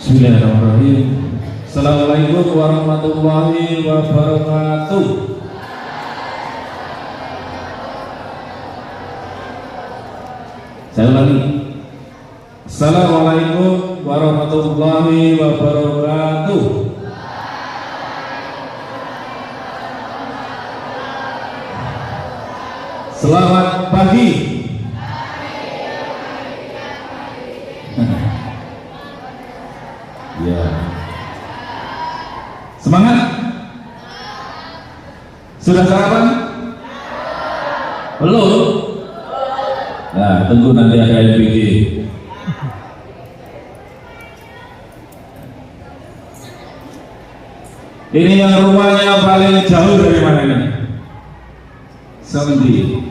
Bismillahirrahmanirrahim. Assalamualaikum warahmatullahi wabarakatuh. Saya ulangi. Assalamualaikum warahmatullahi wabarakatuh. Selamat pagi. Ya. Semangat. Sudah sarapan? Belum? Nah, tunggu nanti ada LPG. Ini yang rumahnya paling jauh dari mana ini? Sendi.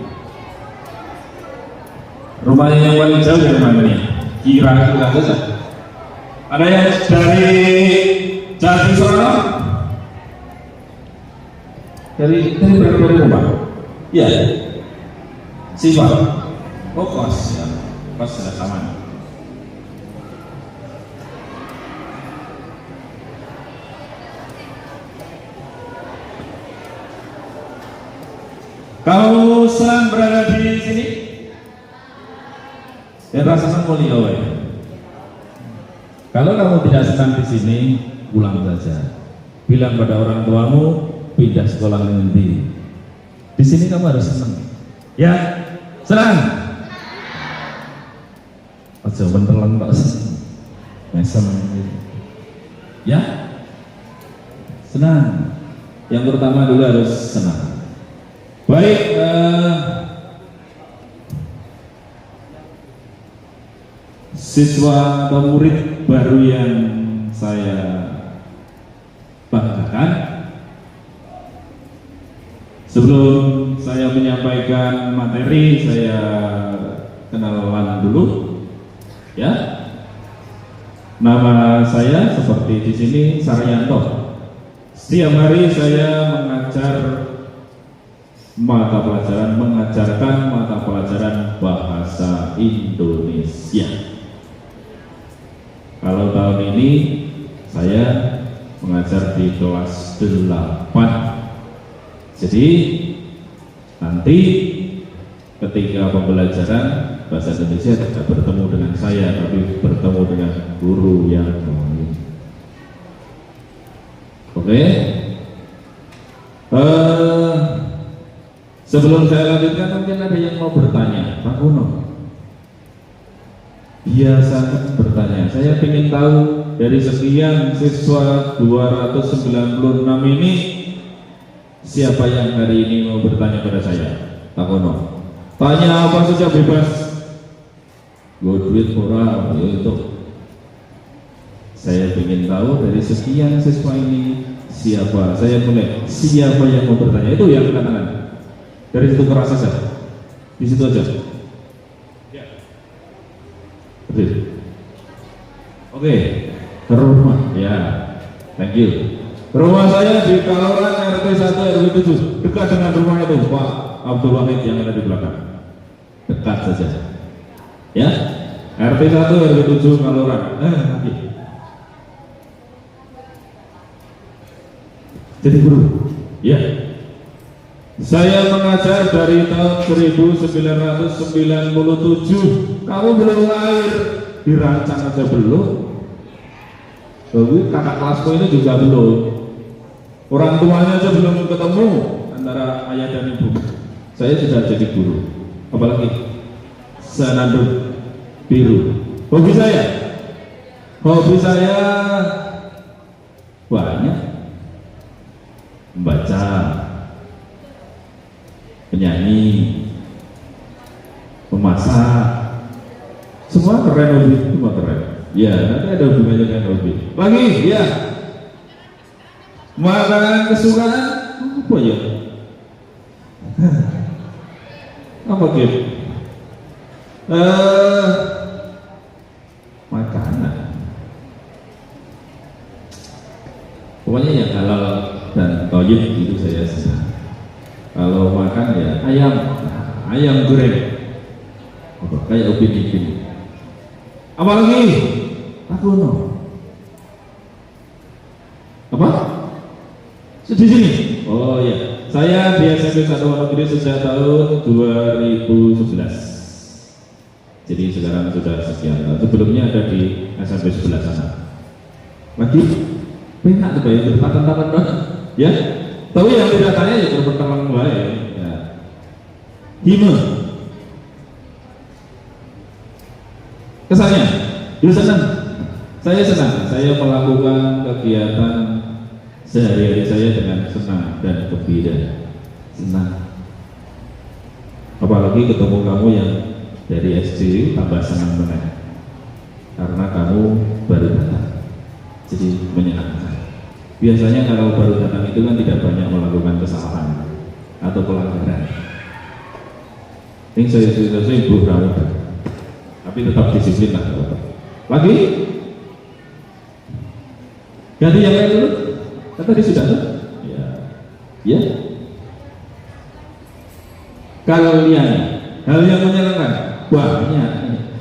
Rumahnya yang paling jauh dari mana nih? Kira-kira saja. Ada yang dari Jatiswana? Dari rumah? Iya. Sifat. Oh, pas ya. Pas sudah sama. Kamu senang berada di sini? Dan rasakan mulia, ya. Kalau kamu tidak senang di sini, pulang saja. Bilang pada orang tuamu, pindah sekolah nanti. Di sini kamu harus senang. Ya, senang. Aja beneran tak senang. Mesem. Ya, senang. Yang pertama dulu harus senang. Baik. Siswa atau murid baru yang saya banggakan, sebelum saya menyampaikan materi, saya kenalan dulu, ya. Nama saya seperti di sini Saryanto. Setiap hari saya mengajarkan mata pelajaran bahasa Indonesia. Kalau tahun ini saya mengajar di kelas 8. Jadi nanti ketika pembelajaran bahasa Indonesia tidak bertemu dengan saya, tapi bertemu dengan guru yang lain. Oke? Sebelum saya lanjutkan, mungkin ada yang mau bertanya, Pak Kuno. Biasa bertanya, saya ingin tahu dari sekian siswa 296 ini, siapa yang hari ini mau bertanya pada saya, Pak Kuno? Tanya apa saja bebas. Gue duit murah, itu. Saya ingin tahu dari sekian siswa ini siapa. Saya mulai, siapa yang mau bertanya? Itu yang katakan. Dari situ keras saja, di situ aja. Oke, rumah, ya, thank you. Rumah saya di Kaloran RT 1 RW 7, dekat dengan rumah itu Pak Abdul Wahid yang ada di belakang. Dekat saja, ya. RT 1 RW 7 Kaloran. Nanti. Jadi guru, ya. Saya mengajar dari tahun 1997. Kamu belum lahir, dirancang aja belum. Jadi kakak kelasku ini juga belum. Orang tuanya aja belum ketemu antara ayah dan ibu. Saya sudah jadi guru. Apalagi senandung biru. Hobi saya banyak. Membaca, penyanyi, memasak, semua keren hobi, semua keren. Ya, nanti ada hubungannya dengan hobi. Lagi, ya. Makanan kesukaan apa ya? Apa gitu? Makanan. Pokoknya yang halal dan thayyib itu saya senang. Kalau makan ya ayam goreng, kayak upin-ipin. Apalagi aku no Apa? Di sini? Oh ya, saya di SMP Satuan Negeri sejak tahun 2011. Jadi sekarang sudah sekian tahun. Sebelumnya ada di SMP sebelah sana. Lagi? Enak tuh kayak bertatan-tatan banget. Ya? Tapi yang tidak tanya ya berteman mulai. Ya. Hime. Kesannya? Ya senang. Saya senang. Saya melakukan kegiatan sehari-hari saya dengan senang dan gembira. Senang. Apalagi ketemu kamu yang dari SD tambah senang banget karena kamu baru datang, jadi menyenangkan. Biasanya kalau baru datang itu kan tidak banyak melakukan kesalahan atau pelanggaran. Ini saya ibu rawat, tapi tetap disiplin lah. Lagi ganti yang lain dulu. Tadi sudah tuh? Ya, ya. Kalian hal yang menyenangkan banyak.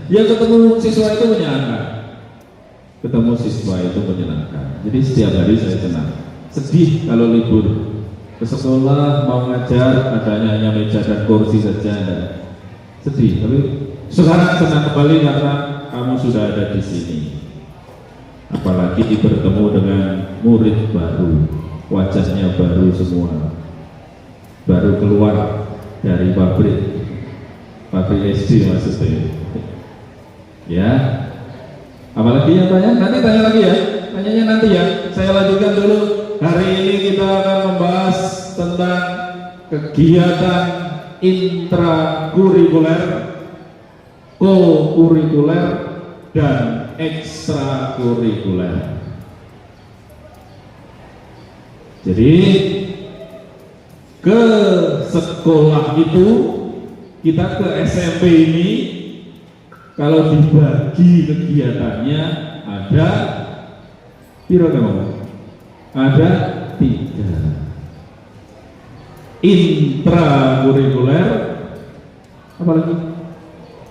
Yang ketemu siswa itu menyenangkan. Ketemu siswa itu menyenangkan. Jadi setiap hari saya senang. Sedih kalau libur ke sekolah mau ngajar adanya hanya meja dan kursi saja. Sedih. Tapi sekarang senang kembali karena kamu sudah ada di sini. Apalagi bertemu dengan murid baru, wajahnya baru semua, baru keluar dari pabrik SD maksudnya. Ya, apalagi yang tanya, nanti tanya lagi ya, tanyanya nanti ya. Saya lanjutkan dulu. Hari ini kita akan membahas tentang kegiatan intrakurikuler, co-kurikuler, dan ekstrakurikuler. Jadi ke sekolah itu, kita ke SMP ini kalau dibagi kegiatannya ada ada 3. Intrakurikuler, apalagi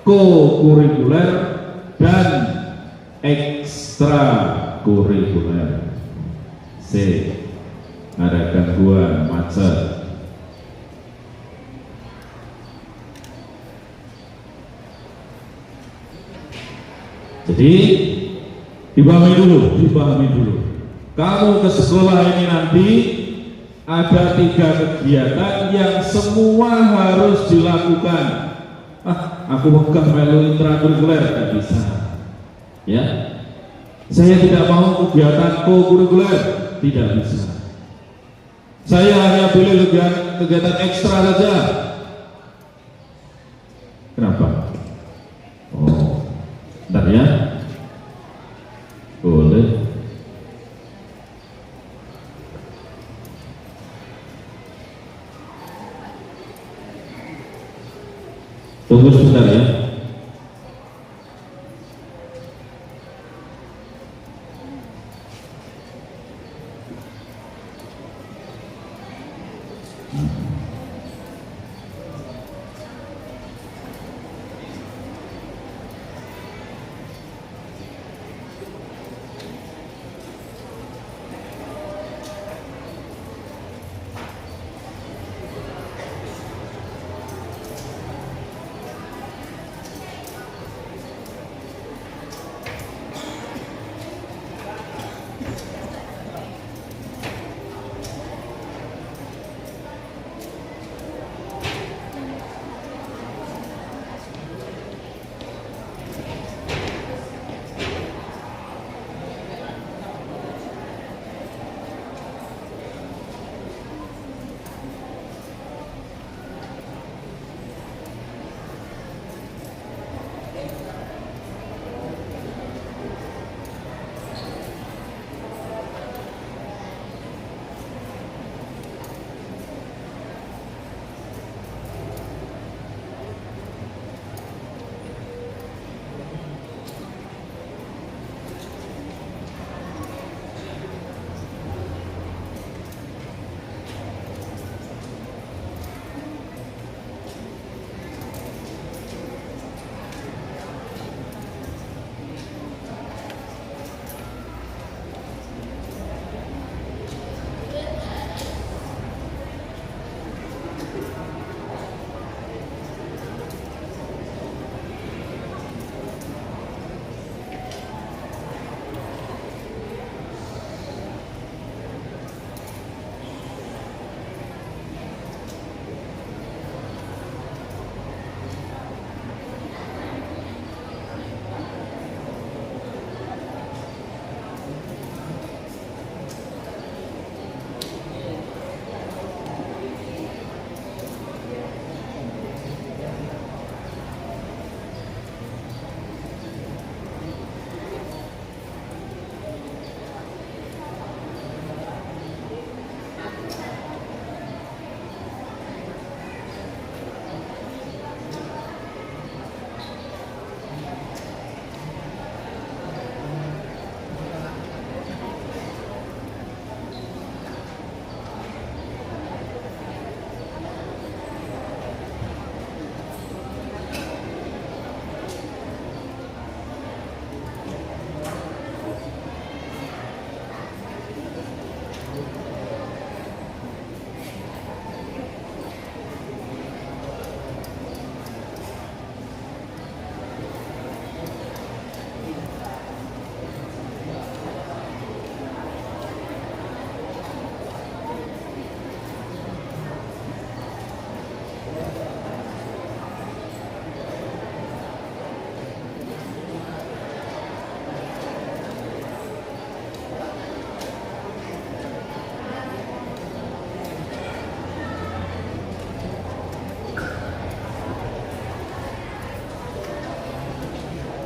co-kurikuler, dan ekstrakurikuler. Ada gangguan macet. Jadi dipahami dulu. Kamu ke sekolah ini nanti ada 3 kegiatan yang semua harus dilakukan. Aku megah melu intrakurikuler, tidak bisa. Ya, saya tidak mau kegiatan co-kurikuler, tidak bisa. Saya hanya pilih kegiatan ekstra saja. Kenapa? Oh, bentar ya. Boleh. Tunggu sebentar ya.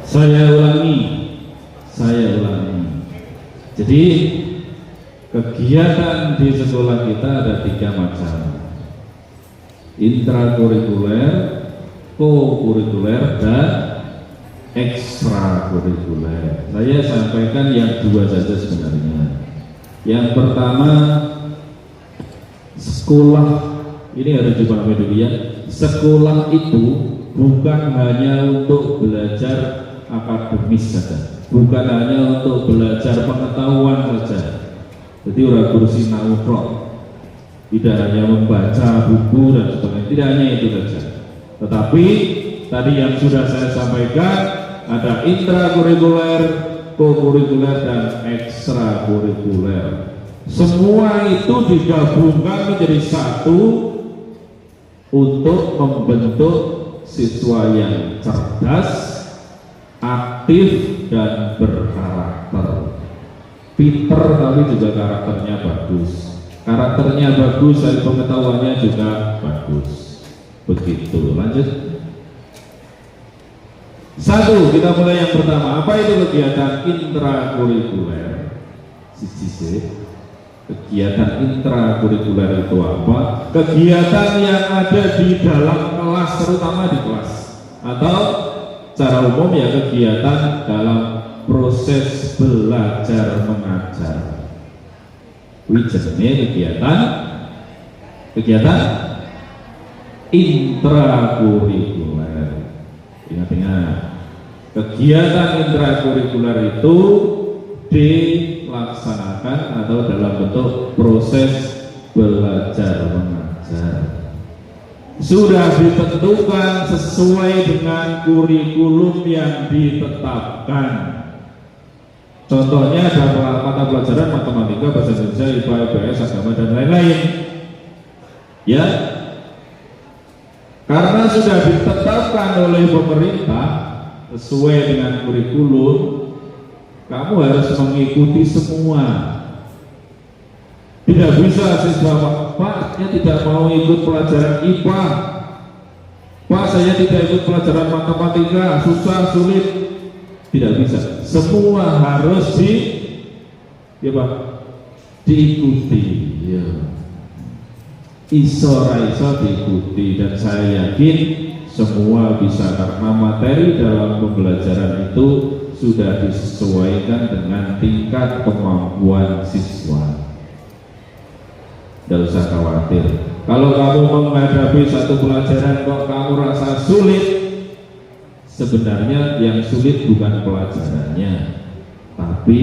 Saya ulangi. Jadi kegiatan di sekolah kita ada 3 macam: intrakurikuler, kokurikuler, dan ekstrakurikuler. Saya sampaikan yang 2 saja sebenarnya. Yang pertama, sekolah ini harus dipahami dulu ya. Sekolah itu bukan hanya untuk belajar akademis saja, bukan hanya untuk belajar pengetahuan saja. Jadi ora kursi nauprok, tidak hanya membaca buku dan sebagainya, tidak hanya itu saja. Tetapi tadi yang sudah saya sampaikan, ada intrakurikuler, kokurikuler, dan ekstrakurikuler. Semua itu digabungkan menjadi satu untuk membentuk siswa yang cerdas, aktif, dan berkarakter. Pinter tapi juga karakternya bagus. Karakternya bagus dan pengetahuannya juga bagus. Begitu, lanjut. 1, kita mulai yang pertama. Apa itu kegiatan intrakurikuler? Kegiatan intrakurikuler itu apa? Kegiatan yang ada di dalam kelas, terutama di kelas, atau secara umum ya kegiatan dalam proses belajar mengajar. Wijene kegiatan intrakurikuler. Ingat-ingat, kegiatan intrakurikuler itu dilaksanakan atau dalam bentuk proses belajar mengajar. Sudah ditentukan sesuai dengan kurikulum yang ditetapkan. Contohnya ada mata pelajaran matematika, bahasa Indonesia, IPA, IPS, agama, dan lain-lain. Ya, karena sudah ditetapkan oleh pemerintah sesuai dengan kurikulum, kamu harus mengikuti semua. Tidak bisa siswa, Pak, saya tidak mau ikut pelajaran IPA, Pak, saya tidak ikut pelajaran matematika, susah, sulit. Tidak bisa. Semua harus diikuti. Ya. Iso diikuti, dan saya yakin semua bisa, karena materi dalam pembelajaran itu sudah disesuaikan dengan tingkat kemampuan siswa. Tidak usah khawatir. Kalau kamu menghadapi satu pelajaran kok kamu rasa sulit, sebenarnya yang sulit bukan pelajarannya, tapi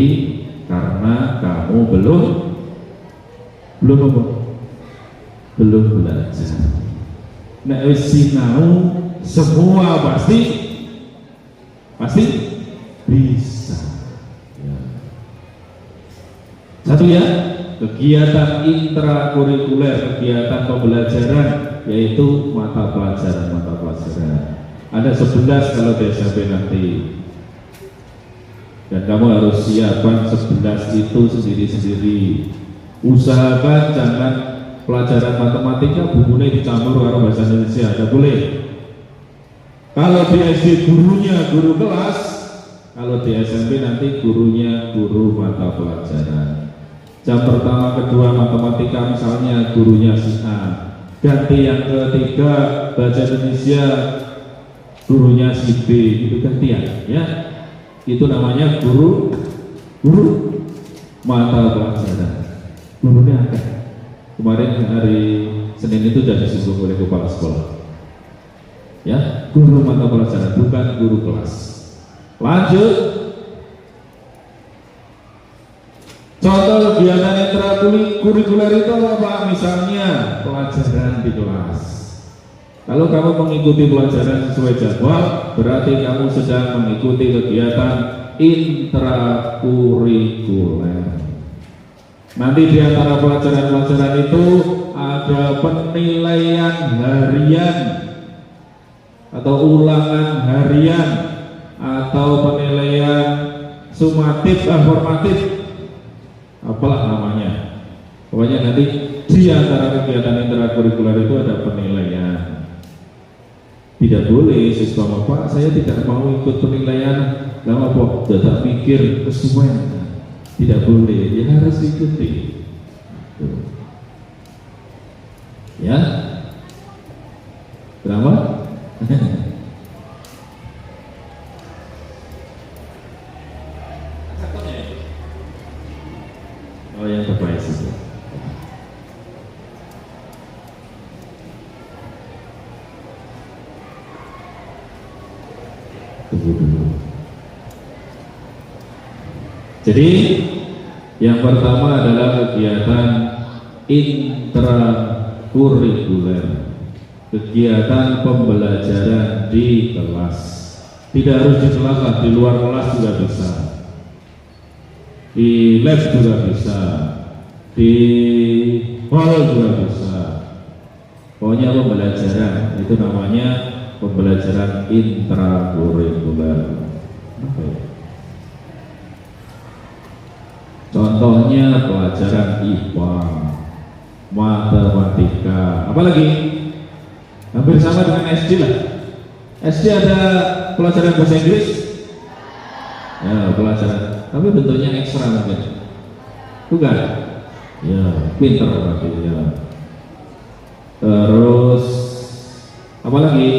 karena kamu belum belajar. Nek wis sinau semua pasti bisa. Ya. Satu ya, kegiatan intrakurikuler, kegiatan pembelajaran, yaitu mata pelajaran. Ada 11 kalau di SMP nanti, dan kamu harus siapkan 11 itu sendiri-sendiri. Usahakan jangan pelajaran matematika bukunya dicampur karo bahasa Indonesia, tidak boleh. Kalau di SD gurunya guru kelas, kalau di SMP nanti gurunya guru mata pelajaran. Jam pertama kedua matematika misalnya gurunya si A, ganti yang ketiga bahasa Indonesia gurunya si B, itu gantian ya. Itu namanya guru mata pelajaran. Gurunya ada. Kemarin hari Senin itu sudah disinggung oleh kepala sekolah. Ya, guru mata pelajaran, bukan guru kelas. Lanjut. Contoh kegiatan intrakurikuler itu apa? Misalnya pelajaran di kelas. Kalau kamu mengikuti pelajaran sesuai jadwal, berarti kamu sedang mengikuti kegiatan intrakurikuler. Nanti di antara pelajaran-pelajaran itu ada penilaian harian atau ulangan harian atau penilaian sumatif, formatif, apalah namanya. Pokoknya nanti di antara kegiatan intrakurikuler itu ada penilaian. Tidak boleh siswa Bapak, saya tidak mau ikut penilaian, lama kok tidak mikir kesuwen, tidak boleh, ya harus ikuti. Ya, berapa? Oh, yang terbaik itu. Tunggu dulu. Jadi yang pertama adalah kegiatan intrakurikuler, kegiatan pembelajaran di kelas. Tidak harus di kelas lah, di luar kelas juga bisa, di lab juga bisa, di hall juga bisa. Pokoknya pembelajaran itu namanya pembelajaran intrakurikuler. Contohnya pelajaran IPA, matematika, apalagi hampir sama dengan SD lah. SD ada pelajaran bahasa Inggris, ya pelajaran, tapi bentuknya ekstra mungkin, bukan? Ya pinter berarti ya. Terus apalagi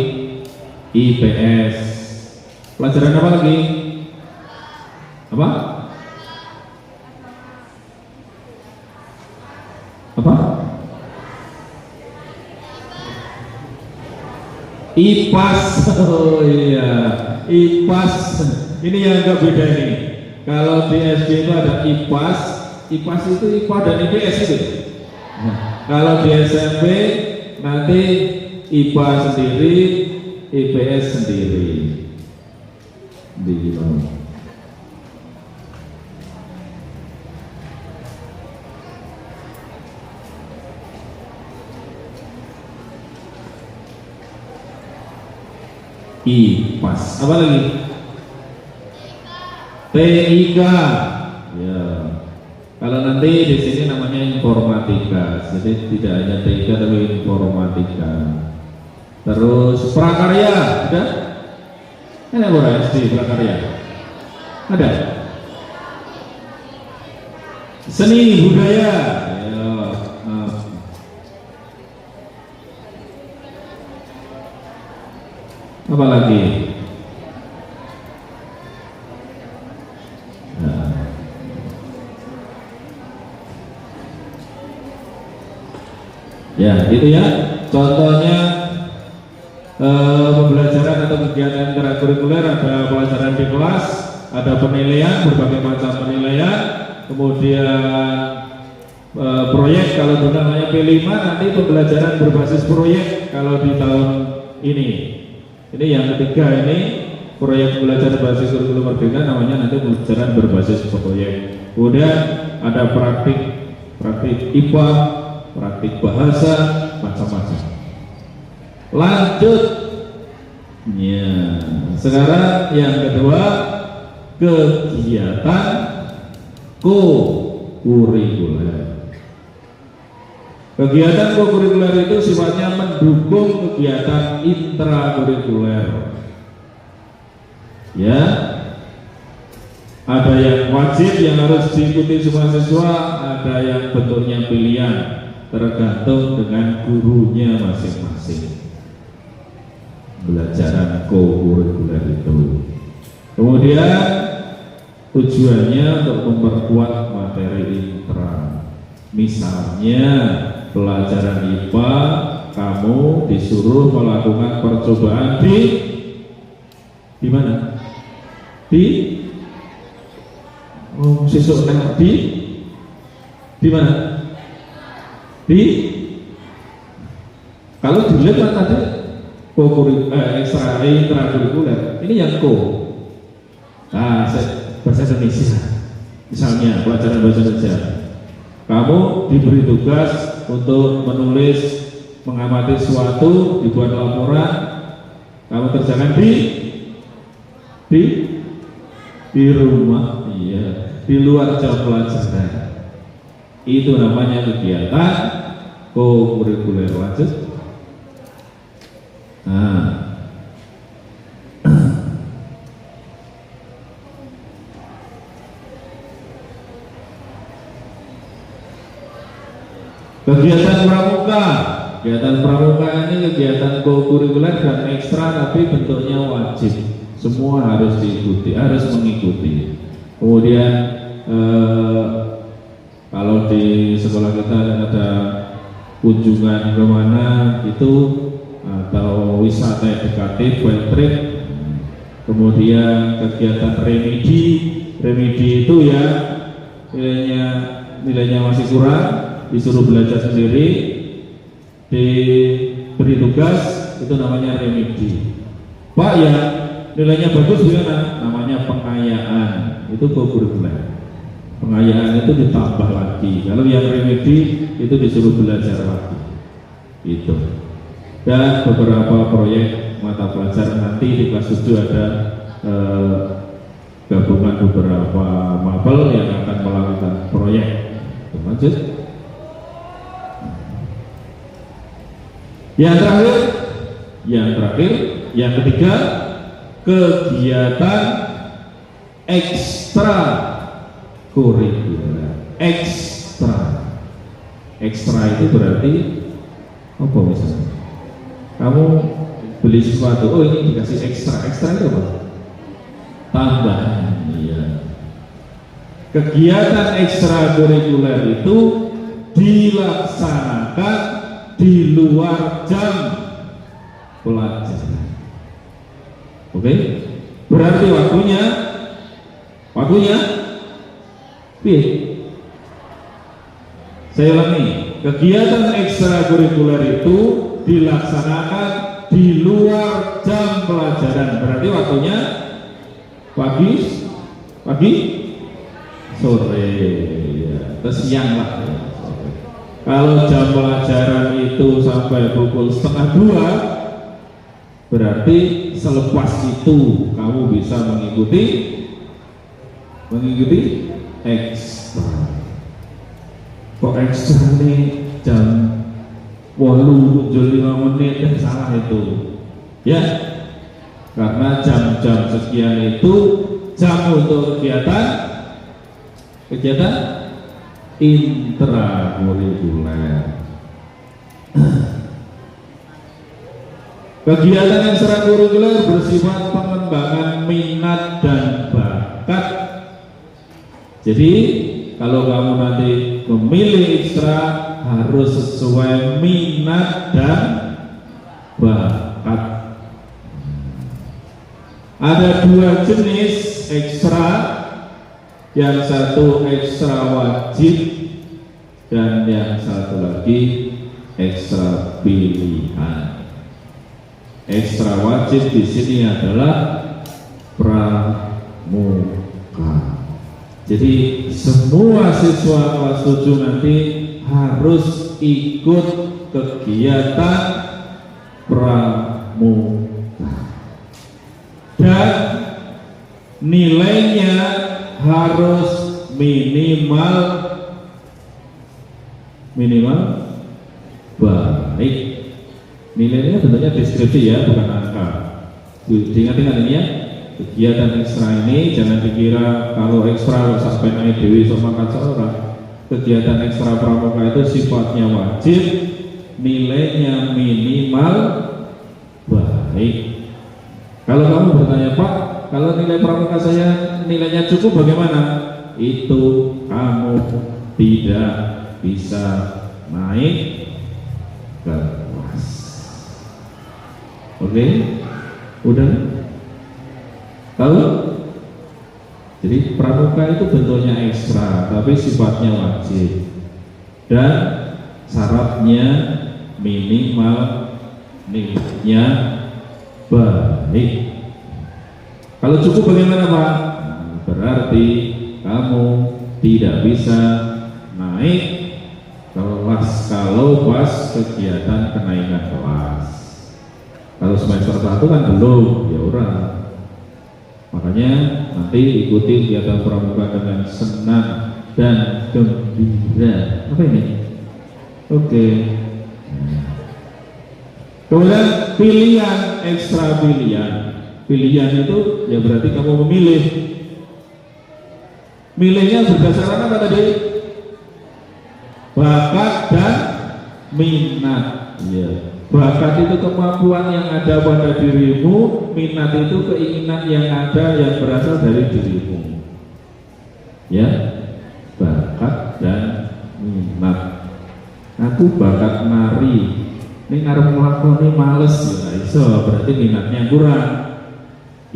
IPS, pelajaran apa lagi? Apa? Apa? IPAS. Oh iya, IPAS. Ini yang agak beda ini. Kalau di SD itu ada IPAS, IPAS itu IPA dan IPS itu. Nah, kalau di SMP nanti IPA sendiri, IPS sendiri. Di mana? IPAS, apa lagi? TIK. Ya. Kalau nanti di sini namanya informatika, jadi tidak hanya TIK tapi informatika. Terus prakarya, ada? Ada berapa SD prakarya? Ada. Seni budaya. Ya. Apa lagi? Nah. Ya, gitu ya. Contohnya pembelajaran atau kegiatan ekstrakurikuler, ada pelajaran di kelas, ada penilaian, berbagai macam penilaian, kemudian proyek kalau dulu namanya P5, nanti pembelajaran berbasis proyek kalau di tahun ini. Ini yang ketiga, ini proyek pembelajaran berbasis kurikulum merdeka, namanya nanti pembelajaran berbasis proyek. Kemudian ada praktik IPA, praktik bahasa, macam-macam. Lanjut. Ya, sekarang yang kedua, kegiatan co-kurikuler. Kegiatan co-kurikuler itu sifatnya mendukung kegiatan intrakurikuler. Ya, ada yang wajib yang harus diikuti semua siswa, ada yang bentuknya pilihan, tergantung dengan gurunya masing-masing. Belajaran co-kurikuler itu. Kemudian tujuannya untuk memperkuat materi intra. Misalnya pelajaran IPA, kamu disuruh melakukan percobaan di mana? Sisuk di mana? Kalau dilihat kan tadi intrakurikuler, ini yang bahasa Indonesia. Misalnya pelajaran bahasa Indonesia, kamu diberi tugas untuk menulis, mengamati sesuatu, dibuat laporan, kamu kerjakan di rumah, iya, di luar jam pelajaran. Itu namanya kegiatan co-kurikuler. Lanjut. Nah, Kegiatan pramuka. Kegiatan pramuka ini kegiatan kurikuler dan ekstra tapi bentuknya wajib. Semua harus diikuti, harus mengikuti. Kemudian kalau di sekolah kita ada kunjungan kemana itu atau wisata edukatif, field trip, kemudian kegiatan remedi itu ya nilainya masih kurang, disuruh belajar sendiri, diberi tugas, itu namanya remedi. Pak ya nilainya bagus gimana? Namanya pengayaan, itu kurikuler. Pengayaan itu ditambah lagi. Kalau yang remedi itu disuruh belajar lagi. Itu. Dan beberapa proyek mata pelajaran nanti di kelas 7 ada gabungan beberapa mapel yang akan melakukan proyek. Lanjut. Yang terakhir, yang ketiga, kegiatan ekstra kurikuler. Ekstra itu berarti apa misalnya? Kamu beli sesuatu, oh ini dikasih ekstra itu apa? Tambahan. Iya. Kegiatan ekstra kurikuler itu dilaksanakan di luar jam pelajaran. Oke? Berarti waktunya saya ulangi, kegiatan ekstrakurikuler itu dilaksanakan di luar jam pelajaran. Berarti waktunya pagi, sore, ya, terus siang lah. Kalau jam pelajaran itu sampai pukul 1:30, berarti selepas itu kamu bisa mengikuti ekstra. Kok ekstra nih jam 8:05 menit, salah itu ya, karena jam-jam sekian itu jam untuk kegiatan intrakurikuler. Kegiatan ekstrakurikuler bersifat pengembangan minat dan bakat. Jadi kalau kamu nanti memilih ekstra harus sesuai minat dan bakat. Ada dua jenis ekstra, yang satu ekstra wajib dan yang satu lagi ekstra pilihan. Ekstra wajib di sini adalah pramuka. Jadi semua siswa kelas 7 nanti harus ikut kegiatan pramuka dan nilainya harus minimal baik. Nilainya tentunya deskripsi ya, bukan angka. Diingat-ingat ini ya, kegiatan ekstra ini jangan dikira kalau ekstra sampai naik dewi sama makan seorang. Kegiatan ekstra pramuka itu sifatnya wajib, nilainya minimal baik. Kalau kamu bertanya, Pak, kalau nilai pramuka saya nilainya cukup bagaimana? Itu kamu tidak bisa naik ke kelas. Oke? Udah? Tahu? Jadi pramuka itu bentuknya ekstra, tapi sifatnya wajib dan syaratnya minimal nilainya baik. Kalau cukup bagaimana Pak? Berarti kamu tidak bisa naik kelas kalau pas kegiatan kenaikan kelas. Kalau semester 1 kan belum, ya udah. Makanya nanti ikuti kegiatan pramuka dengan senang dan gembira. Apa ini? Oke. Kemudian pilihan, ekstra pilihan. Pilihan itu ya berarti kamu memilih. Milihnya berdasarkan apa tadi? Bakat dan minat. Ya. Bakat itu kemampuan yang ada pada dirimu, minat itu keinginan yang ada yang berasal dari dirimu. Ya, bakat dan minat. Aku bakat nari, ini ngarep nglakoni males ya iso, berarti minatnya kurang.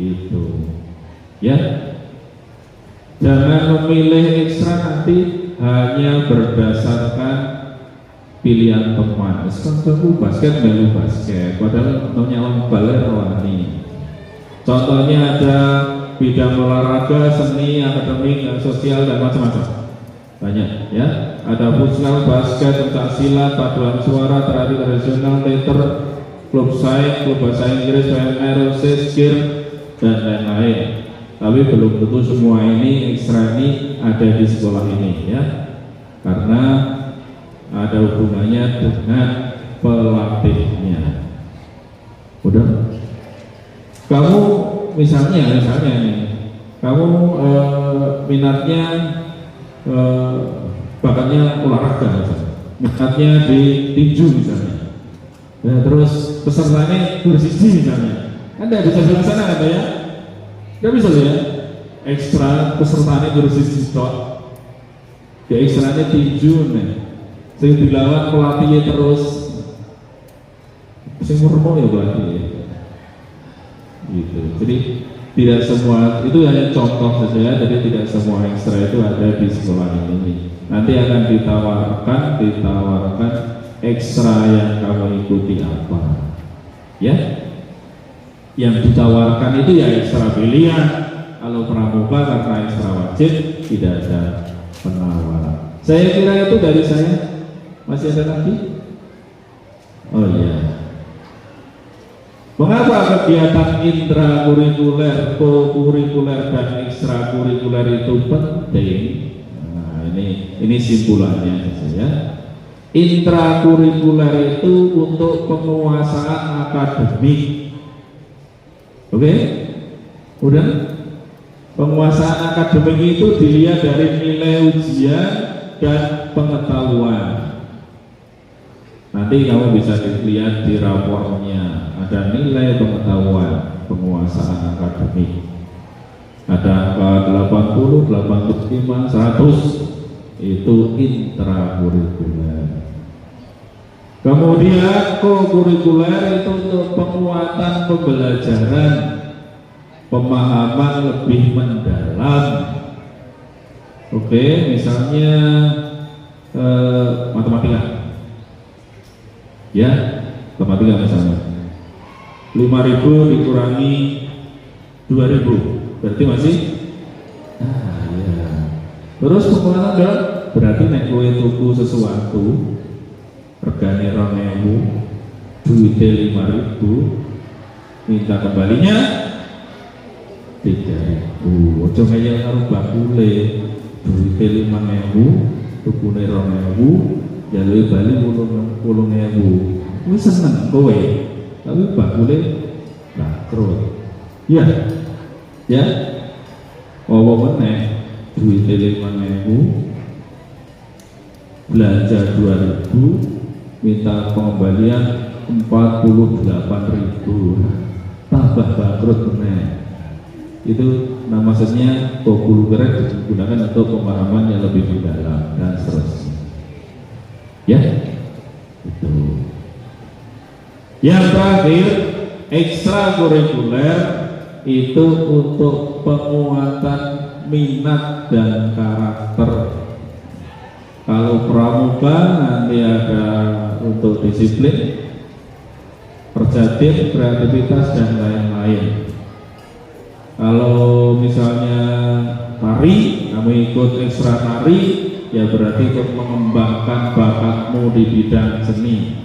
Gitu. Ya. Jangan memilih ekstra nanti hanya berdasarkan pilihan teman. Sekarang basket melu basket, padahal nonton balik rawani. Contohnya ada bidang olahraga, seni, akademik, sosial dan macam-macam. Banyak ya. Ada futsal, basket, pencak silat, paduan suara, terapi tradisional, teater, klub sains, klub bahasa Inggris, PNR, skir dan lain-lain. Tapi belum tentu semua ini ekstra ini ada di sekolah ini ya, karena ada hubungannya dengan pelatihnya. Udah, kamu misalnya nih, kamu minatnya bakatnya olahraga misalnya, minatnya di tinju misalnya, ya, terus pesertanya bersisi misalnya, Anda bisa sebelah sana ada ya? Nggak bisa ya, ekstra pesertanya bersisi tok, ya ekstranya tinju nih, sing dilawan pelatihnya terus, sing murmo ya pelatih, gitu. Jadi tidak semua itu hanya contoh saja, jadi tidak semua ekstra itu ada di sekolah ini. Nanti akan ditawarkan ekstra yang kamu ikuti apa, ya? Yang ditawarkan itu ya ekstra pilihan. Kalau pramuka karena ekstra wajib tidak ada penawaran. Saya kira itu dari saya. Masih ada lagi? Oh iya. Mengapa kegiatan intrakurikuler, kokurikuler dan ekstrakurikuler itu penting? Nah, ini simpulannya ya. Intrakurikuler itu untuk penguasaan akademik. Oke? Udah? Penguasaan akademik itu dilihat dari nilai ujian dan pengetahuan. Nanti kamu bisa dilihat di rapornya, ada nilai pengetahuan, penguasaan akademik. Ada angka 80, 85, 100, itu intrakurikuler. Kemudian kokurikuler itu untuk penguatan pembelajaran, pemahaman lebih mendalam. Oke, misalnya matematika, ya, matematika misalnya 5.000 dikurangi 2.000, berarti masih, ya. Terus penguatan dalam berarti nek kowe tuku sesuatu regane 2.000, duitnya 5.000, minta kembalinya 3.000. Ojo kaya karo bakule, duitnya 5.000, tukune 2.000, jalui bali 10.000. Kowe seneng kowe, tapi bakule bangkrut. Ya, ya. Apa meneh duitnya 5.000, belanja 2.000, minta pengembalian 48.000, tambah bangkrut meneh. Itu maksudnya kokurikuler digunakan untuk pemahaman yang lebih mendalam dan seterusnya. Ya, itu. Yang terakhir, ekstrakurikuler itu untuk penguatan minat dan karakter. Kalau pramuka nanti ada untuk disiplin, perjadian, kreativitas dan lain-lain. Kalau misalnya tari, kamu ikut ekstra tari, ya berarti untuk mengembangkan bakatmu di bidang seni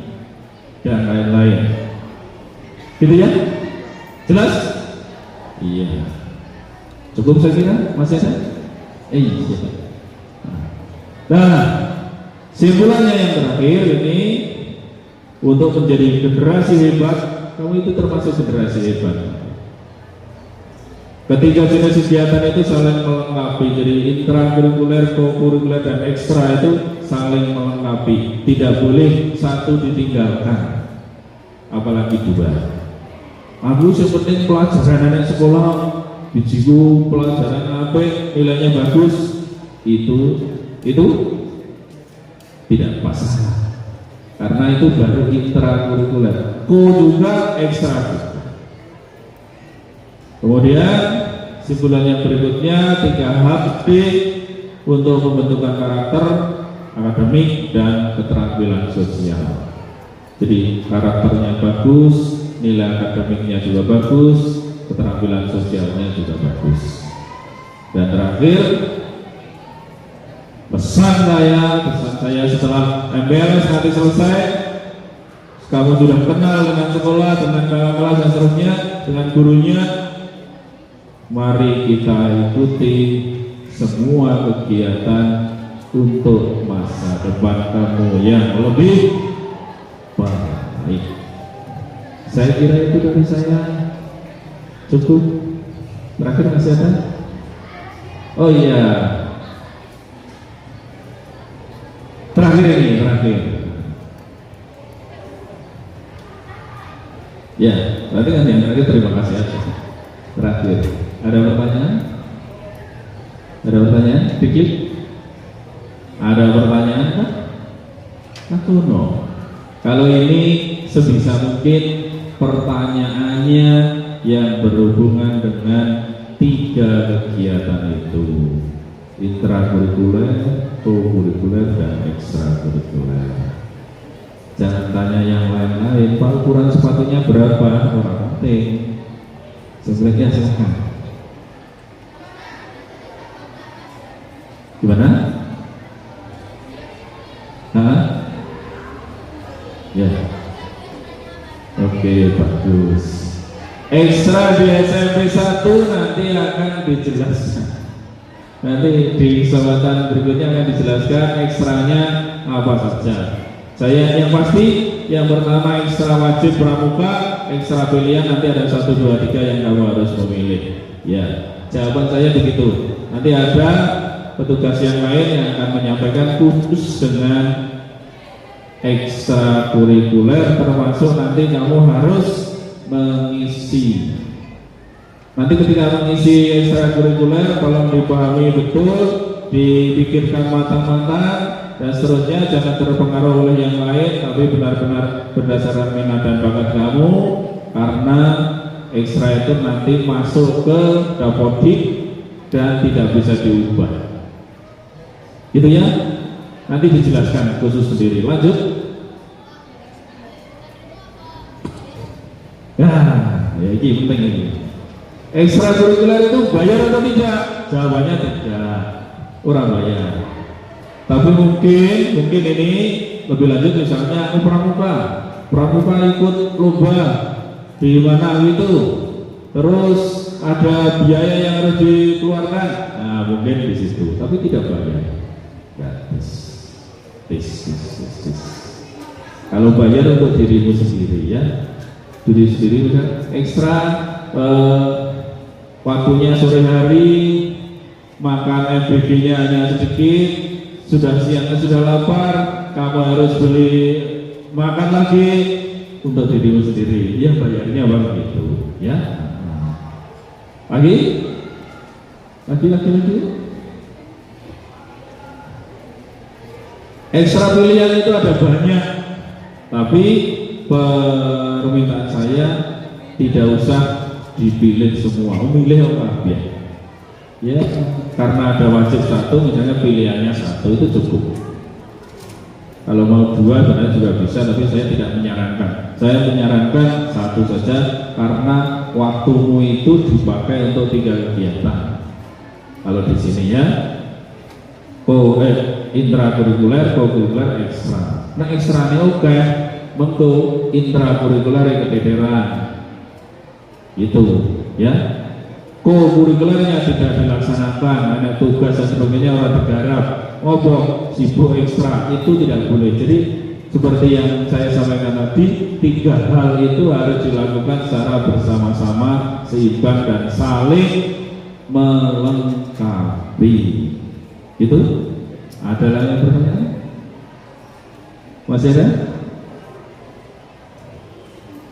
dan lain-lain. Gitu ya? Jelas? Iya. Cukup saya kira, masih ada? Iya. Nah, simpulannya yang terakhir ini, untuk menjadi generasi hebat, kamu itu termasuk generasi hebat. Ketiga jenis kegiatan itu saling melengkapi, jadi intrakurikuler, kokurikuler, dan ekstra itu saling melengkapi. Tidak boleh satu ditinggalkan, apalagi dua. Aku seperti pelajaran anak sekolah, bijiku pelajaran apa, nilainya bagus, itu tidak masalah, karena itu baru intrakurikuler. Juga ekstra. Kemudian simpulan yang berikutnya 3H untuk pembentukan karakter, akademik, dan keterampilan sosial. Jadi karakternya bagus, nilai akademiknya juga bagus, keterampilan sosialnya juga bagus. Dan terakhir, pesan saya setelah MBLS nanti selesai, kamu sudah kenal dengan sekolah, dengan kelas dan seterusnya, dengan gurunya. Mari kita ikuti semua kegiatan untuk masa depan kamu yang lebih baik. Saya kira itu dari saya cukup. Terakhir masih ada? Oh iya, terakhir. Ya, berarti kan yang terakhir terima kasih aja. Terakhir, ada pertanyaan? Ada pertanyaan? Diklik. Ada pertanyaan kan? Atau no? Kalau ini sebisa mungkin pertanyaannya yang berhubungan dengan 3 kegiatan itu: intrakurikuler, kokurikuler, dan ekstrakurikuler. Jangan tanya yang lain-lain. Pak, ukuran sepatunya berapa? Orang penting. Sebenarnya silahkan. Gimana? Hah? Ya. Oke, bagus. Ekstra di SMP 1 nanti akan dijelaskan. Nanti di kesempatan berikutnya akan dijelaskan ekstranya apa saja. Saya yang pasti, yang pertama ekstra wajib pramuka, ekstra pilihan nanti ada 1, 2, 3 yang kamu harus memilih. Ya, jawaban saya begitu. Nanti ada petugas yang lain yang akan menyampaikan khusus dengan ekstrakurikuler, termasuk nanti kamu harus mengisi. Nanti ketika mengisi ekstrakurikuler, tolong dipahami betul, dipikirkan matang-matang, dan seterusnya. Jangan terpengaruh oleh yang lain, tapi benar-benar berdasarkan minat dan bakat kamu, karena ekstra itu nanti masuk ke dapodik dan tidak bisa diubah. Gitu ya, nanti dijelaskan khusus sendiri. Lanjut. Ya ini penting ini. Ekstrakurikuler itu bayar atau tidak? Jawabannya tidak, orang bayar. Tapi mungkin ini lebih lanjut, misalnya pramuka ikut lomba di mana gitu, terus ada biaya yang harus dikeluarkan. Nah, mungkin di situ, tapi tidak bayar. Gratis. Kalau bayar untuk dirimu sendiri ya, diri sendiri kan ekstra. Waktunya sore hari, makan FBG-nya hanya sedikit, sudah siang sudah lapar, kamu harus beli makan lagi untuk dirimu sendiri. Ya bayarnya begitu, ya. Lagi. Ekstra pilihan itu ada banyak, tapi permintaan saya tidak usah dipilih semua, memilih apa ya, karena ada wajib 1, misalnya pilihannya 1 itu cukup. Kalau mau 2 sebenarnya juga bisa, tapi saya tidak menyarankan. Saya menyarankan 1 saja, karena waktumu itu dipakai untuk 3 kegiatan. Kalau di sini ya, intrakurikuler, kokurikuler, ekstra. Nah ekstranya oke, mengko intrakurikuler yang kedederan. Itu ya, kokurikulernya tidak dilaksanakan, ada tugas dan sebagainya, orang bergarap, ngobrol sibuk ekstra, itu tidak boleh. Jadi seperti yang saya sampaikan tadi, 3 hal itu harus dilakukan secara bersama-sama, seimbang dan saling melengkapi. Itu ada lagi yang bertanya? Masih ada?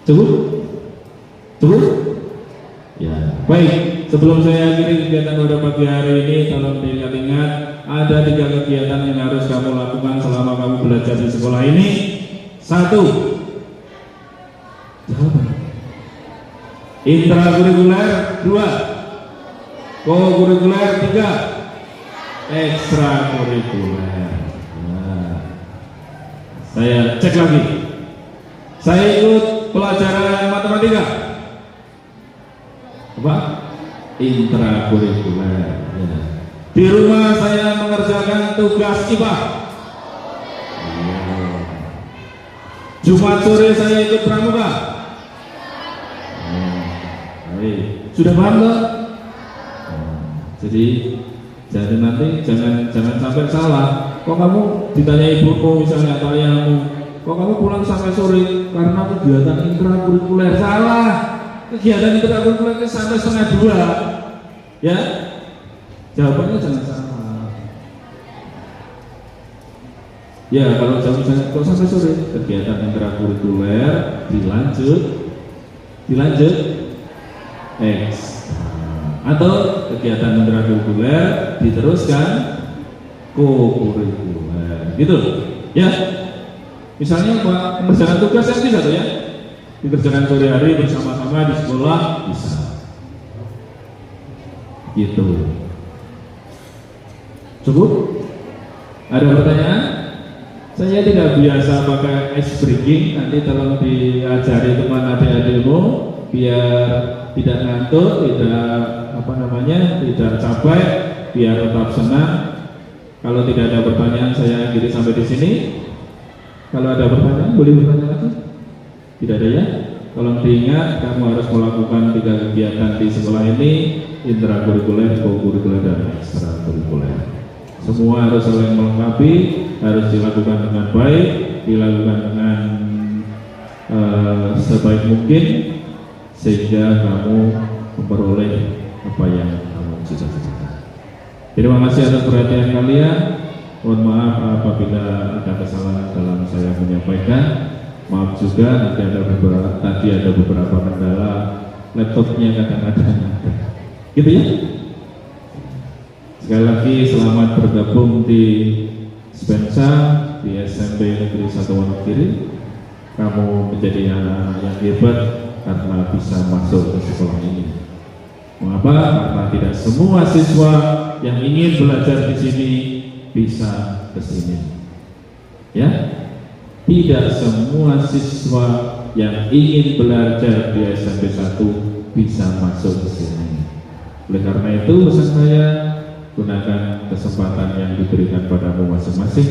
Cukup? Cukup? Ya, baik. Sebelum saya akhiri kegiatan pada pagi hari ini, tolong diingat-ingat ada 3 kegiatan yang harus kamu lakukan selama kamu belajar di sekolah ini. 1, intrakurikuler. 2, kokurikuler. 3, ekstrakurikuler. Nah, saya cek lagi. Saya ikut pelajaran matematika. Apa? Intrakurikuler. Ya. Di rumah saya mengerjakan tugas IPA. Ya. Jumat sore saya ikut pramuka. Sudah paham nggak? Jadi nanti jangan sampai salah. Kok kamu ditanya ibuku misalnya atau ayahmu, kok kamu pulang sampai sore karena kegiatan intrakurikuler? Salah. Kegiatan intrakurikuler sampai 1:30. Ya, jawabannya jangan salah. Ya, kalau misalnya kok sampai sore, kegiatan intrakurikuler dilanjut atau kegiatan intrakurikuler diteruskan kokurikuler, gitu ya. Misalnya mengerjakan tugas yang bisa tuh ya, dikerjakan sore hari bersama-sama di sekolah bisa, gitu. Cukup? Ada pertanyaan? Saya tidak biasa pakai ice breaking, nanti tolong diajari teman adik-adikmu biar tidak ngantuk, tidak capek, biar tetap senang. Kalau tidak ada pertanyaan, saya akhiri sampai di sini. Kalau ada pertanyaan, boleh bertanya lagi? Tidak ada ya? Tolong diingat, kamu harus melakukan 3 kegiatan di sekolah ini: intrakurikuler, kokurikuler, dan ekstrakurikuler. Semua harus saling melengkapi, harus dilakukan dengan baik, dilakukan dengan sebaik mungkin, sehingga kamu memperoleh apa yang kamu cita-citakan. Terima kasih atas perhatian kalian. Mohon maaf apabila ada kesalahan dalam saya menyampaikan. Maaf juga nanti ada beberapa kendala laptopnya kadang-kadang. Gitu ya. Sekali lagi selamat bergabung di Spensa di SMP Negeri 1 Wonogiri. Kamu menjadi anak yang hebat karena bisa masuk ke sekolah ini. Mengapa? Karena tidak semua siswa yang ingin belajar di sini bisa ke sini. Ya, tidak semua siswa yang ingin belajar di SMP 1 bisa masuk ke sini. Oleh karena itu, pesan saya, gunakan kesempatan yang diberikan padamu masing-masing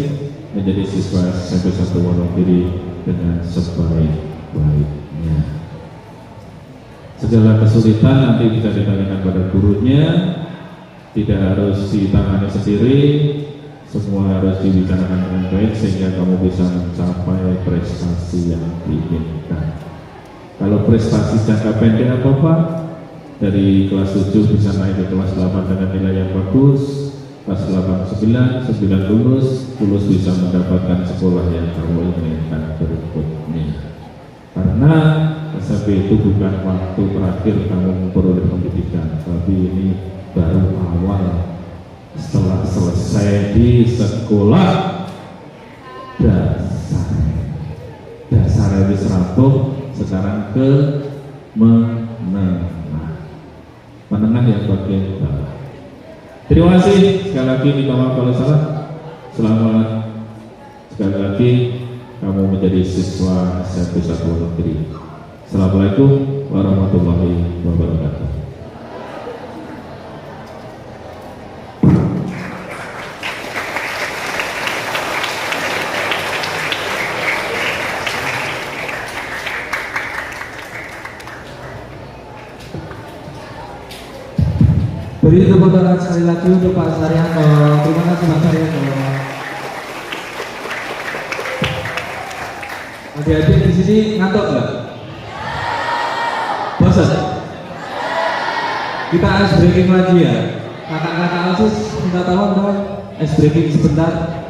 menjadi siswa SMP 1 Wonogiri dengan sebaik-baiknya. Segala kesulitan nanti bisa ditanyakan pada gurunya, tidak harus ditangani sendiri, semua harus dibicarakan dengan baik sehingga kamu bisa mencapai prestasi yang diinginkan. Kalau prestasi jangka pendek apa-apa, dari kelas 7 bisa naik ke kelas 8 dengan nilai yang bagus, kelas 8 9 lulus bisa mendapatkan sekolah yang kamu inginkan berikutnya. Karena SMP itu bukan waktu terakhir kamu memperoleh pendidikan, tapi ini baru awal. Setelah selesai di sekolah dasar habis rapuh, sekarang ke menengah yang bagian bawah. Terima kasih sekali lagi, minta maaf kalau salah. Selamat sekali lagi kamu menjadi siswa SMP 1 Wonogiri. Assalamualaikum warahmatullahi wabarakatuh. Beri tepuk tangan sekali lagi untuk Pak Saryanto. Terima kasih Pak Saryanto. Adik-adik di sini ngantuk nggak? Bosan? Kita ice breaking lagi ya. Kakak-kakak Alsus minta tolong dong. Ice breaking sebentar.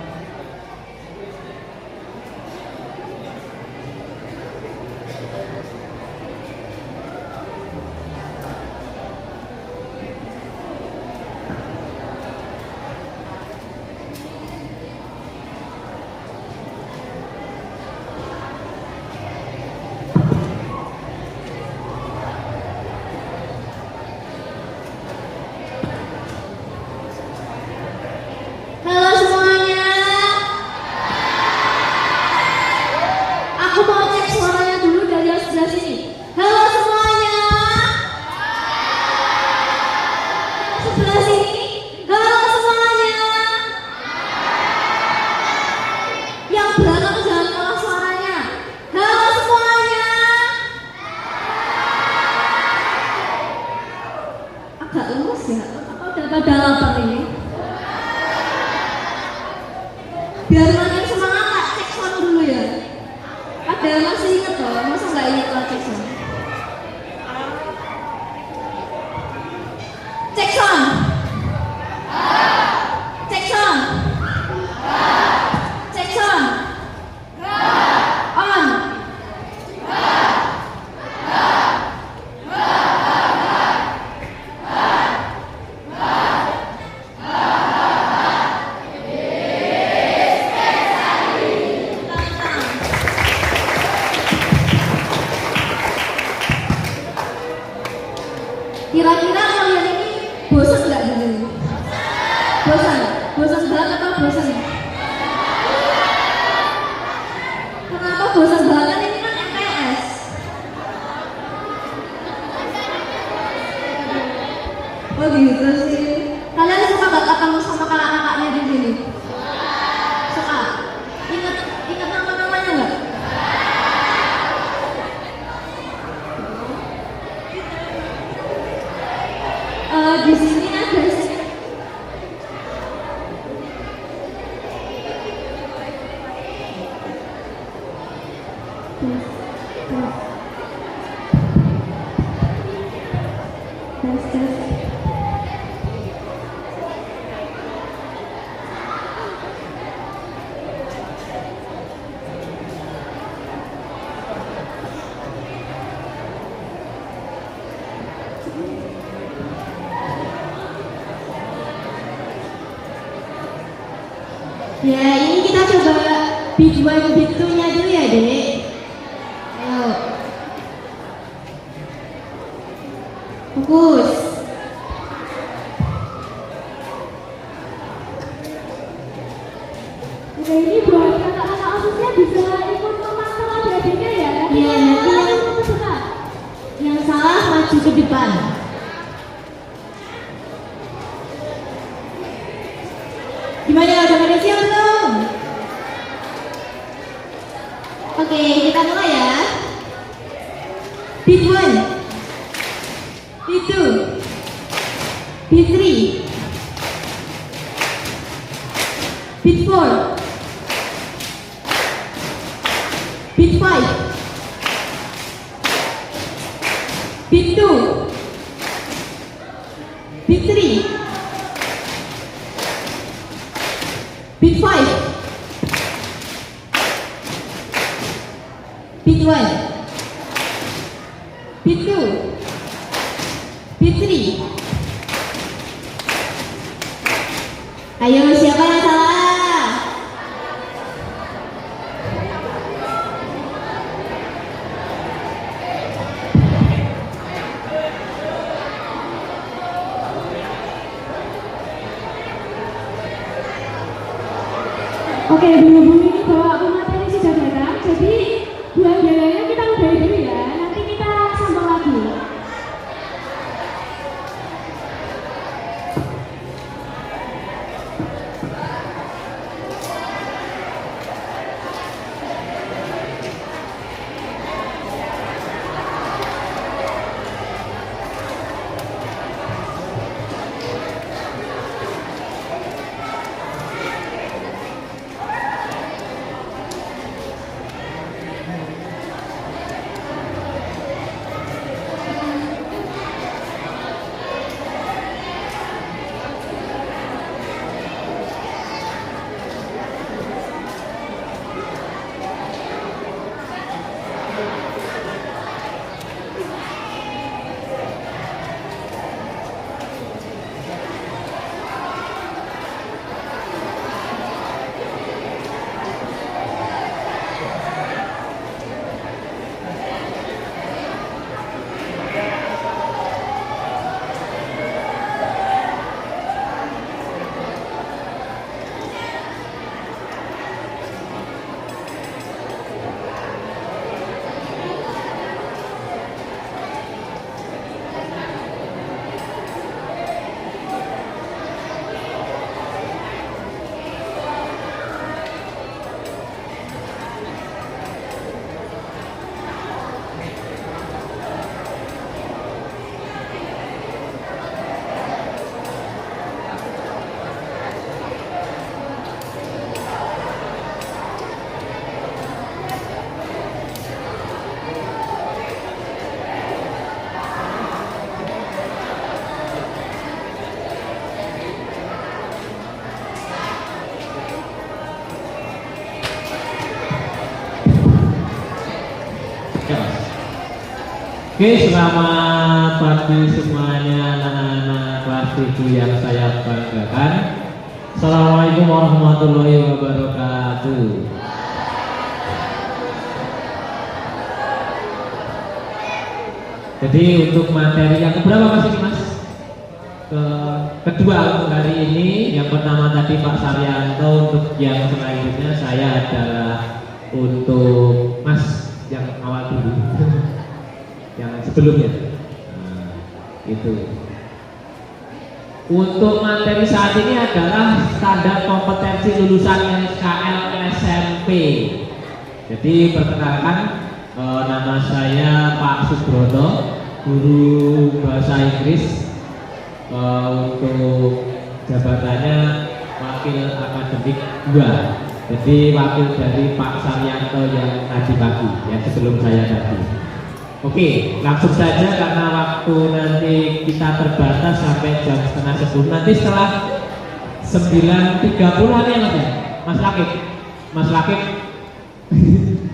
Halo semuanya. Aku mau cek suaranya dulu dari yang sebelah sini. Halo semuanya. Yang sebelah sini. Halo semuanya. Yang belakang jangan kalah suaranya. Halo semuanya. Agak lemes ya. Apa udah pada lapar ini? Biar makin semangat tak cek sound dulu ya. Padahal masih inget loh, masa nggak inget lah cek sound. Cek sound. Cek sound. Cek sound. On. Kira-kira kalian ini bosan nggak di sini? Bosan? Bosan banget atau bosan? Kenapa bosan banget? Ini kan MPS. Oh gitu sih. Kalian suka nggak ketemu sama kakak-kakaknya di sini? Suka? Ingat nama-namanya nggak? Di sini ada ya, ini kita coba beat 1, beat 2 nya dulu ya dek. Ayo fokus. Oke, ini buat kakak-kakak Alsusnya bisa ikut memantau adik-adiknya ya. Iya, nanti yang salah maju ke depan. Gimana, udah pada siap belum? Oke, kita mulai ya. Beat 1, beat 2, beat 3, beat 4, beat 5, beat 2, beat 3, beat 5, beat 1, beat 2, beat 3. Ayo, siapa yang salah? Oke, berhubung ini bawa pemateri sudah datang, jadi buat biayanya kita udahi dulu ya, nanti kita sambung lagi. Oke, selamat pagi semuanya anak-anak kelas 7 yang saya banggakan. Assalamualaikum warahmatullahi wabarakatuh. Jadi untuk materi yang keberapa Mas ini Mas? Kedua untuk hari ini. Yang pertama tadi Pak Saryanto, untuk yang selanjutnya saya adalah untuk Mas yang awal dulu. Yang sebelumnya itu untuk materi saat ini adalah standar kompetensi lulusan SKL SMP. Jadi perkenalkan, nama saya Pak Subroto, guru bahasa Inggris. Untuk jabatannya wakil akademik 2, jadi wakil dari Pak Saryanto yang tadi pagi ya, sebelum saya tadi. Oke, langsung saja karena waktu nanti kita terbatas sampai jam 9:30. Nanti setelah 9:30 ya Mas ya? Mas Lakib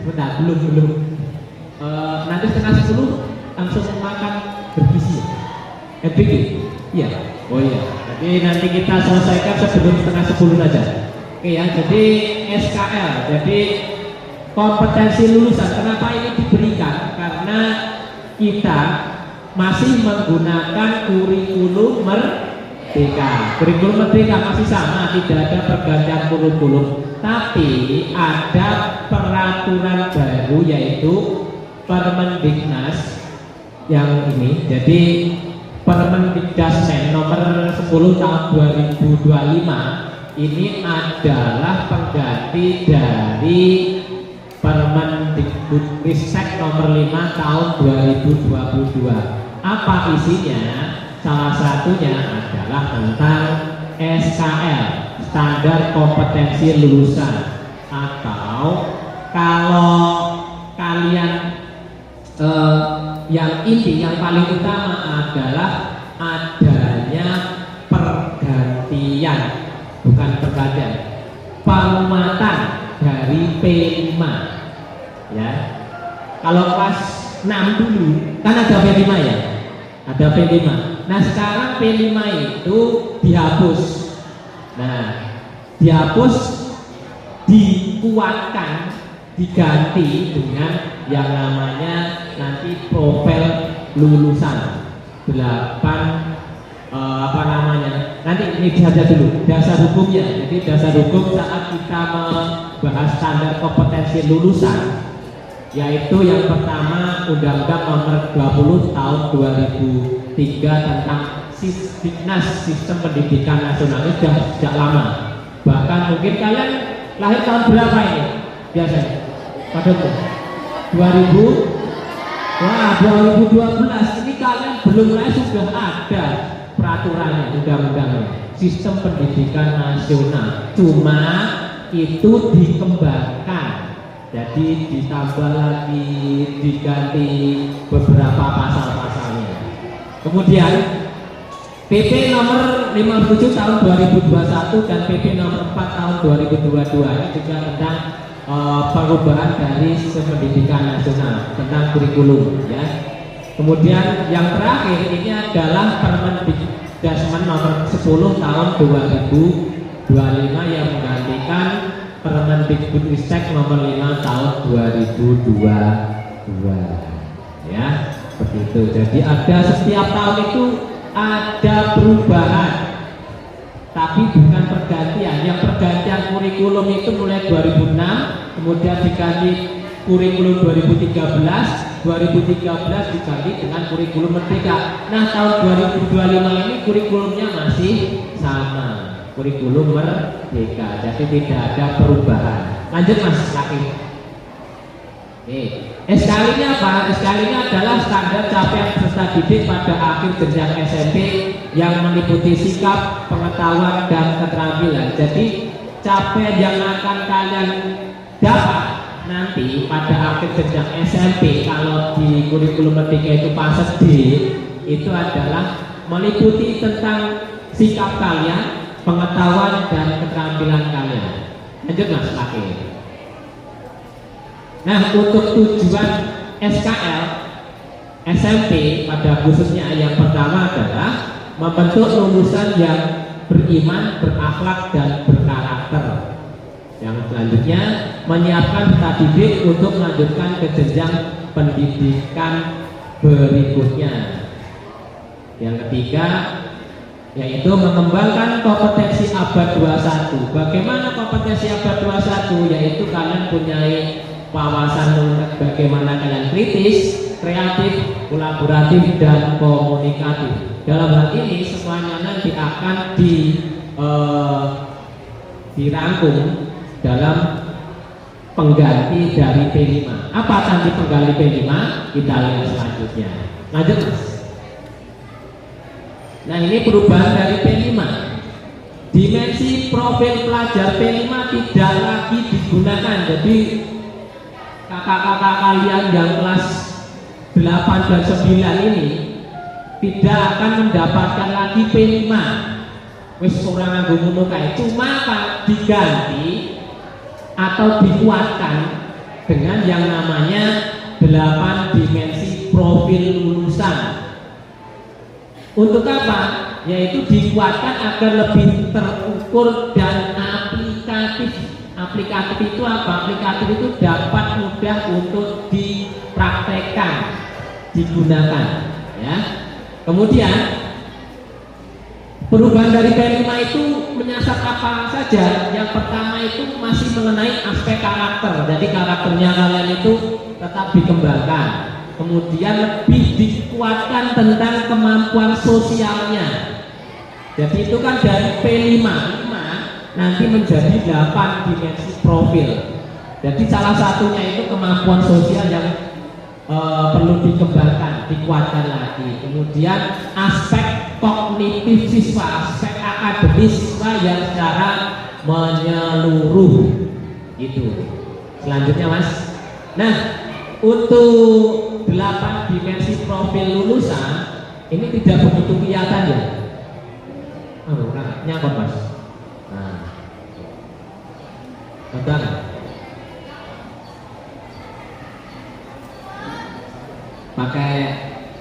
bentar, belum. Nanti 9:30 langsung makan bergizi ya? MPG? Iya? Oh iya, jadi nanti kita selesaikan sebelum 9:30 saja. Oke ya, jadi SKL, jadi kompetensi lulusan. Kenapa ini diberikan? Karena kita masih menggunakan kurikulum merdeka. Kurikulum merdeka masih sama, tidak ada pergantian kurikulum. Tapi ada peraturan baru yaitu Permendiknas yang ini. Jadi Permendikdasmen nomor 10 tahun 2025 ini adalah pengganti dari Permendikbudristek nomor 5 tahun 2022. Apa isinya? Salah satunya adalah tentang SKL, standar kompetensi lulusan. Atau kalau kalian yang inti, yang paling utama adalah adanya pergantian, bukan pergantian, penguatan dari P5 ya. Kalau kelas 6 dulu kan ada P5 ya, ada P5. Nah sekarang P5 itu dihapus. Nah dihapus, dikuatkan, diganti dengan yang namanya nanti profil lulusan 8 apa namanya, nanti ini saja dulu dasar hukumnya. Jadi dasar hukum saat kita membahas standar kompetensi lulusan, yaitu yang pertama Undang-Undang nomor 20 tahun 2003 tentang Sisdiknas, Sistem Pendidikan Nasional. Ini sudah sejak lama, bahkan mungkin kalian lahir tahun berapa ini biasanya? Padamu 2000? Wah 2012, ini kalian belum lahir sudah ada peraturannya, undang-undangnya, Sistem Pendidikan Nasional. Cuma itu dikembangkan, jadi ditambah lagi, diganti beberapa pasal-pasalnya. Kemudian PP nomor 57 tahun 2021 dan PP nomor 4 tahun 2022 ini juga tentang perubahan dari Sistem Pendidikan Nasional tentang kurikulum ya. Kemudian yang terakhir ini adalah Permendikdasmen nomor 10 tahun 2025 yang menggantikan Permendikbudristek nomor 5 tahun 2022 ya, begitu. Jadi ada setiap tahun itu ada perubahan, tapi bukan pergantian. Yang pergantian kurikulum itu mulai 2006, kemudian diganti kurikulum 2013 diganti dengan kurikulum merdeka. Nah tahun 2025 ini kurikulumnya masih sama, kurikulum merdeka, jadi tidak ada perubahan. Lanjut Mas Kaki. SKL ini apa? SKL ini adalah standar capaian peserta didik pada akhir jenjang SMP yang meliputi sikap, pengetahuan, dan keterampilan. Jadi capaian yang akan kalian dapat nanti pada akhir jenjang SMP, kalau di kurikulum merdeka itu fase D, itu adalah meliputi tentang sikap kalian, pengetahuan, dan keterampilan kalian. Lanjut Mas Laki. Nah untuk tujuan SKL SMP pada khususnya yang pertama adalah membentuk lulusan yang beriman, berakhlak dan berkarakter. Yang selanjutnya menyiapkan peserta didik untuk melanjutkan ke jenjang pendidikan berikutnya. Yang ketiga yaitu mengembangkan kompetensi abad 21. Bagaimana kompetensi abad 21? Yaitu kalian punya wawasan bagaimana kalian kritis, kreatif, kolaboratif dan komunikatif. Dalam hal ini semuanya nanti akan dirangkum dalam pengganti dari P5. Apa nanti pengganti P5? Kita lihat selanjutnya. Lanjut Mas. Nah ini perubahan dari P5. Dimensi profil pelajar P5 tidak lagi digunakan. Jadi kakak-kakak kalian yang kelas 8 dan 9 ini tidak akan mendapatkan lagi P5. Wis orang nganggo ngono kae, cuma diganti atau dikuatkan dengan yang namanya 8 dimensi profil lulusan. Untuk apa? Yaitu dikuatkan agar lebih terukur dan aplikatif. Aplikatif itu apa? Aplikatif itu dapat mudah untuk dipraktekkan, digunakan. Ya. Kemudian perubahan dari P5 itu menyasar apa saja? Yang pertama itu masih mengenai aspek karakter. Jadi karakternya kalian itu tetap dikembangkan. Kemudian lebih dikuatkan tentang kemampuan sosialnya. Jadi itu kan dari P5 nanti menjadi 8 dimensi profil. Jadi salah satunya itu kemampuan sosial yang perlu dikembangkan, dikuatkan lagi. Kemudian aspek kognitif siswa, aspek akademis siswa yang secara menyeluruh gitu. Selanjutnya Mas. Nah, untuk 8 dimensi profil lulusan ini tidak begitu kelihatan ya. Oh, nyangkut Mas. Nah, betul. Pakai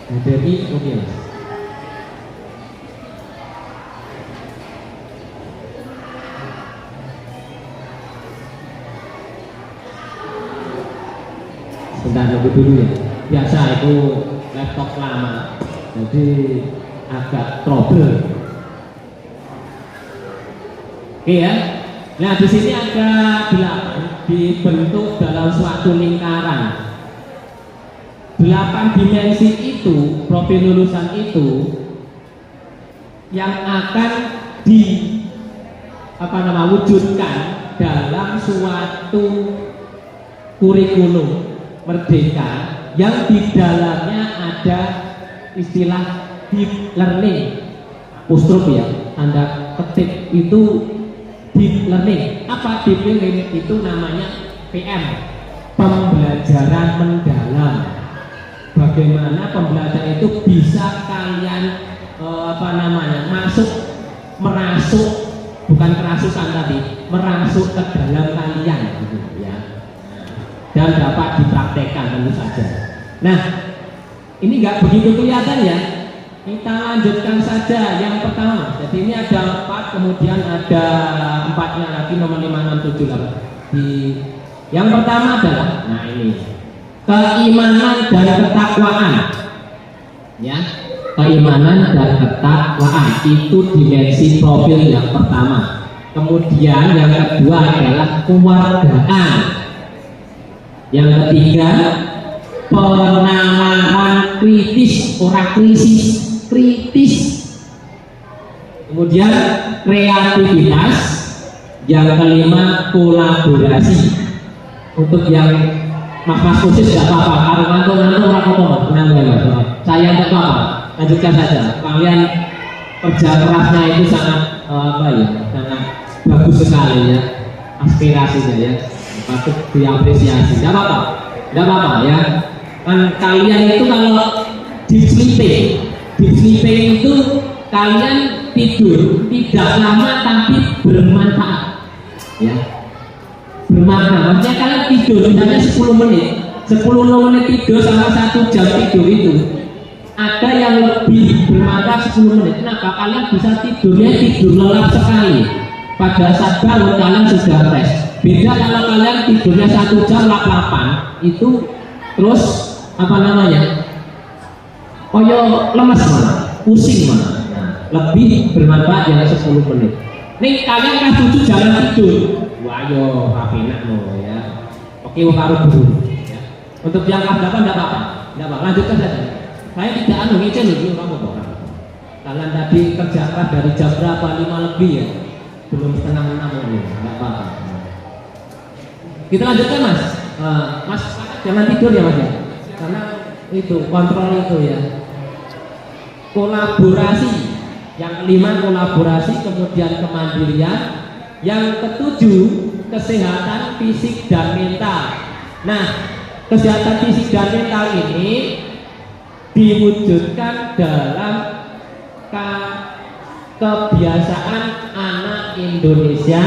HDMI oke Mas. Sebentar nunggu dulu ya. Biasa itu laptop lama, jadi agak trouble. Oke ya. Nah di sini ada 8 dibentuk dalam suatu lingkaran. 8 dimensi itu, profil lulusan itu yang akan wujudkan dalam suatu kurikulum merdeka yang di dalamnya ada istilah deep learning. Apostrophe ya, tanda ketik itu deep learning. Apa deep learning? Itu namanya PM, pembelajaran mendalam. Bagaimana pembelajaran itu bisa kalian merasuk, bukan kerasukan tadi, merasuk ke dalam kalian gitu ya. Dan dapat dipraktekkan tentu saja. Nah, ini nggak begitu kelihatan ya. Kita lanjutkan saja yang pertama. Jadi ini ada 4, kemudian ada 4-nya lagi nomor 5, 6, 7, 8. Yang pertama adalah, nah ini keimanan dan ketakwaan. Ya, keimanan dan ketakwaan itu dimensi profil yang pertama. Kemudian yang kedua adalah kewargaan. Yang ketiga penalaran kritis, orang kritis. Kemudian kreativitas. Yang kelima kolaborasi. Untuk yang mas khusus tidak apa-apa, kalau ngantuk apa-apa, tenang ya. Saya tidak apa-apa, lanjutkan saja. Kalian kerja kerasnya itu sangat sangat bagus sekali ya, aspirasinya ya, patut diapresiasi. Tidak apa-apa ya. Kan kalian itu kalau deep sleeping itu kalian tidur tidak lama tapi bermanfaat ya. Bermakna, maksudnya kalian tidur misalnya 10 menit menit tidur sama 1 jam tidur itu ada yang lebih bermanfaat 10 menit. Kenapa? Kalian bisa tidurnya tidur lelap sekali. Pada saat bangun kalian sudah fresh. Beda kalau kalian tidurnya 1 jam lap-lapan itu terus apa namanya? Koyo lemes mana, pusing mana. Nah, lebih bermanfaat yang 10 menit. Nih kalian kan tujuh jalan tidur. Wah yo rapinak no ya. Oke harus dulu. Ya. Untuk yang kelas 8 tidak apa-apa, tidak apa. Lanjutkan saja. Saya tidak anu ngecen dulu kamu kok. Kalian tadi kerja keras dari jam berapa? 5 lebih ya. Belum setengah 6 ini, tidak apa-apa. Kita lanjutkan mas. Mas jangan tidur ya mas ya. Karena itu kontrol itu ya. Kolaborasi. Yang kelima kolaborasi, kemudian kemandirian. Yang ketujuh kesehatan fisik dan mental. Nah, kesehatan fisik dan mental ini diwujudkan dalam kebiasaan anak Indonesia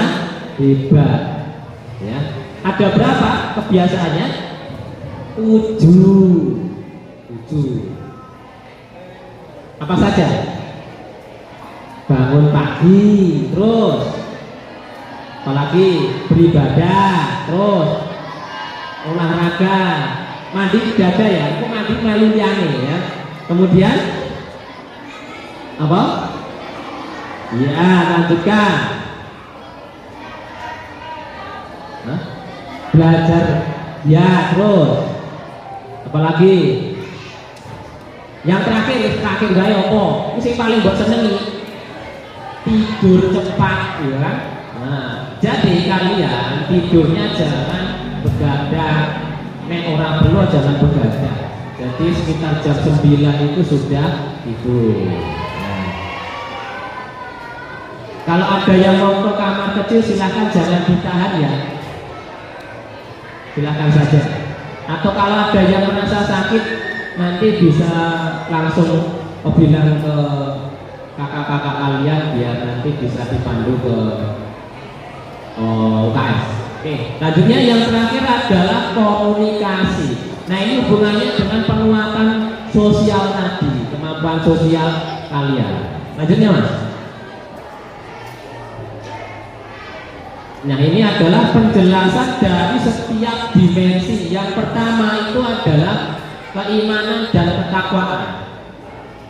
hebat. Ya, ada berapa kebiasaannya? 7. Apa saja? Bangun pagi, terus apalagi beribadah, terus olahraga, mandi tidak ada ya, aku mandi melu liyane ya. Kemudian apa? Ya, lanjutkan. Hah? Belajar, ya terus apalagi? Yang terakhir gaya apa? Ini sih paling buat senengi tidur cepat ya. Nah, jadi kalian tidurnya jangan begadang, nek orang perlu jangan begadang. Jadi sekitar jam 9 itu sudah tidur. Nah. Kalau ada yang mau ke kamar kecil silahkan jangan ditahan ya. Silahkan saja. Atau kalau ada yang merasa sakit nanti bisa langsung bilang ke kakak-kakak kalian biar nanti bisa dipandu ke UKS. Oke, selanjutnya yang terakhir adalah komunikasi. Nah ini hubungannya dengan penguatan sosial tadi, kemampuan sosial kalian. Lanjutnya mas. Nah ini adalah penjelasan dari setiap dimensi. Yang pertama itu adalah keimanan dan ketakwaan.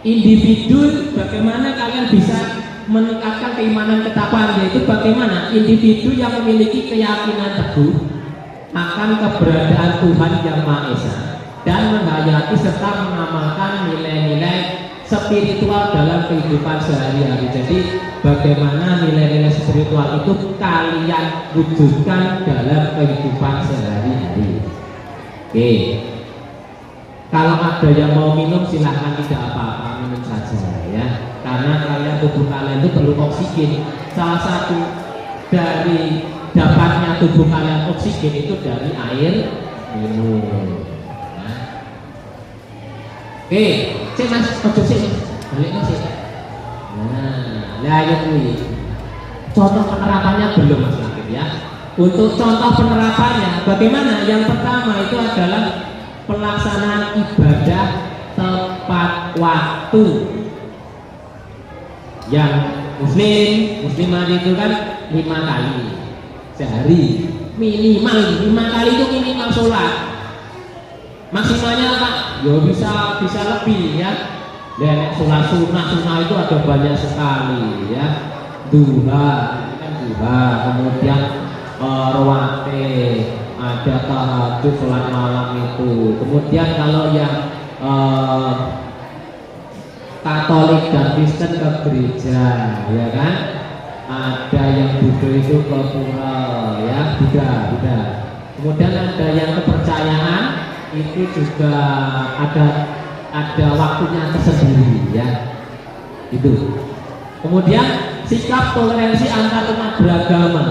Individu, bagaimana kalian bisa meningkatkan keimanan ketakwaan, yaitu bagaimana individu yang memiliki keyakinan teguh akan keberadaan Tuhan Yang Maha Esa dan menghayati serta mengamalkan nilai-nilai spiritual dalam kehidupan sehari-hari. Jadi bagaimana nilai-nilai spiritual itu kalian wujudkan dalam kehidupan sehari-hari. Oke. Kalau ada yang mau minum silahkan, tidak apa-apa, minum saja ya. Karena kalian, tubuh kalian itu perlu oksigen. Salah satu dari dapatnya tubuh kalian oksigen itu dari air minum. Nah. Oke, cek mas, ojo sih, balik mas ya. Nah, ya ini contoh penerapannya belum mas Lakib ya. Untuk contoh penerapannya, bagaimana? Yang pertama itu adalah pelaksanaan ibadah tepat waktu. Yang muslimat itu kan 5 kali sehari, minimal 5 kali itu minimal sholat. Maksimalnya apa? Ya bisa lebih ya. Dan sholat sunnah itu ada banyak sekali ya. Duha, kemudian rawatib, ada tahajud, sholat malam itu. Kemudian kalau yang Katolik dan Kristen ke gereja, ya kan? Ada yang Buddha itu ke pura, ya Buddha. Kemudian ada yang kepercayaan itu juga ada waktunya tersendiri, ya. Itu. Kemudian sikap toleransi antar umat beragama,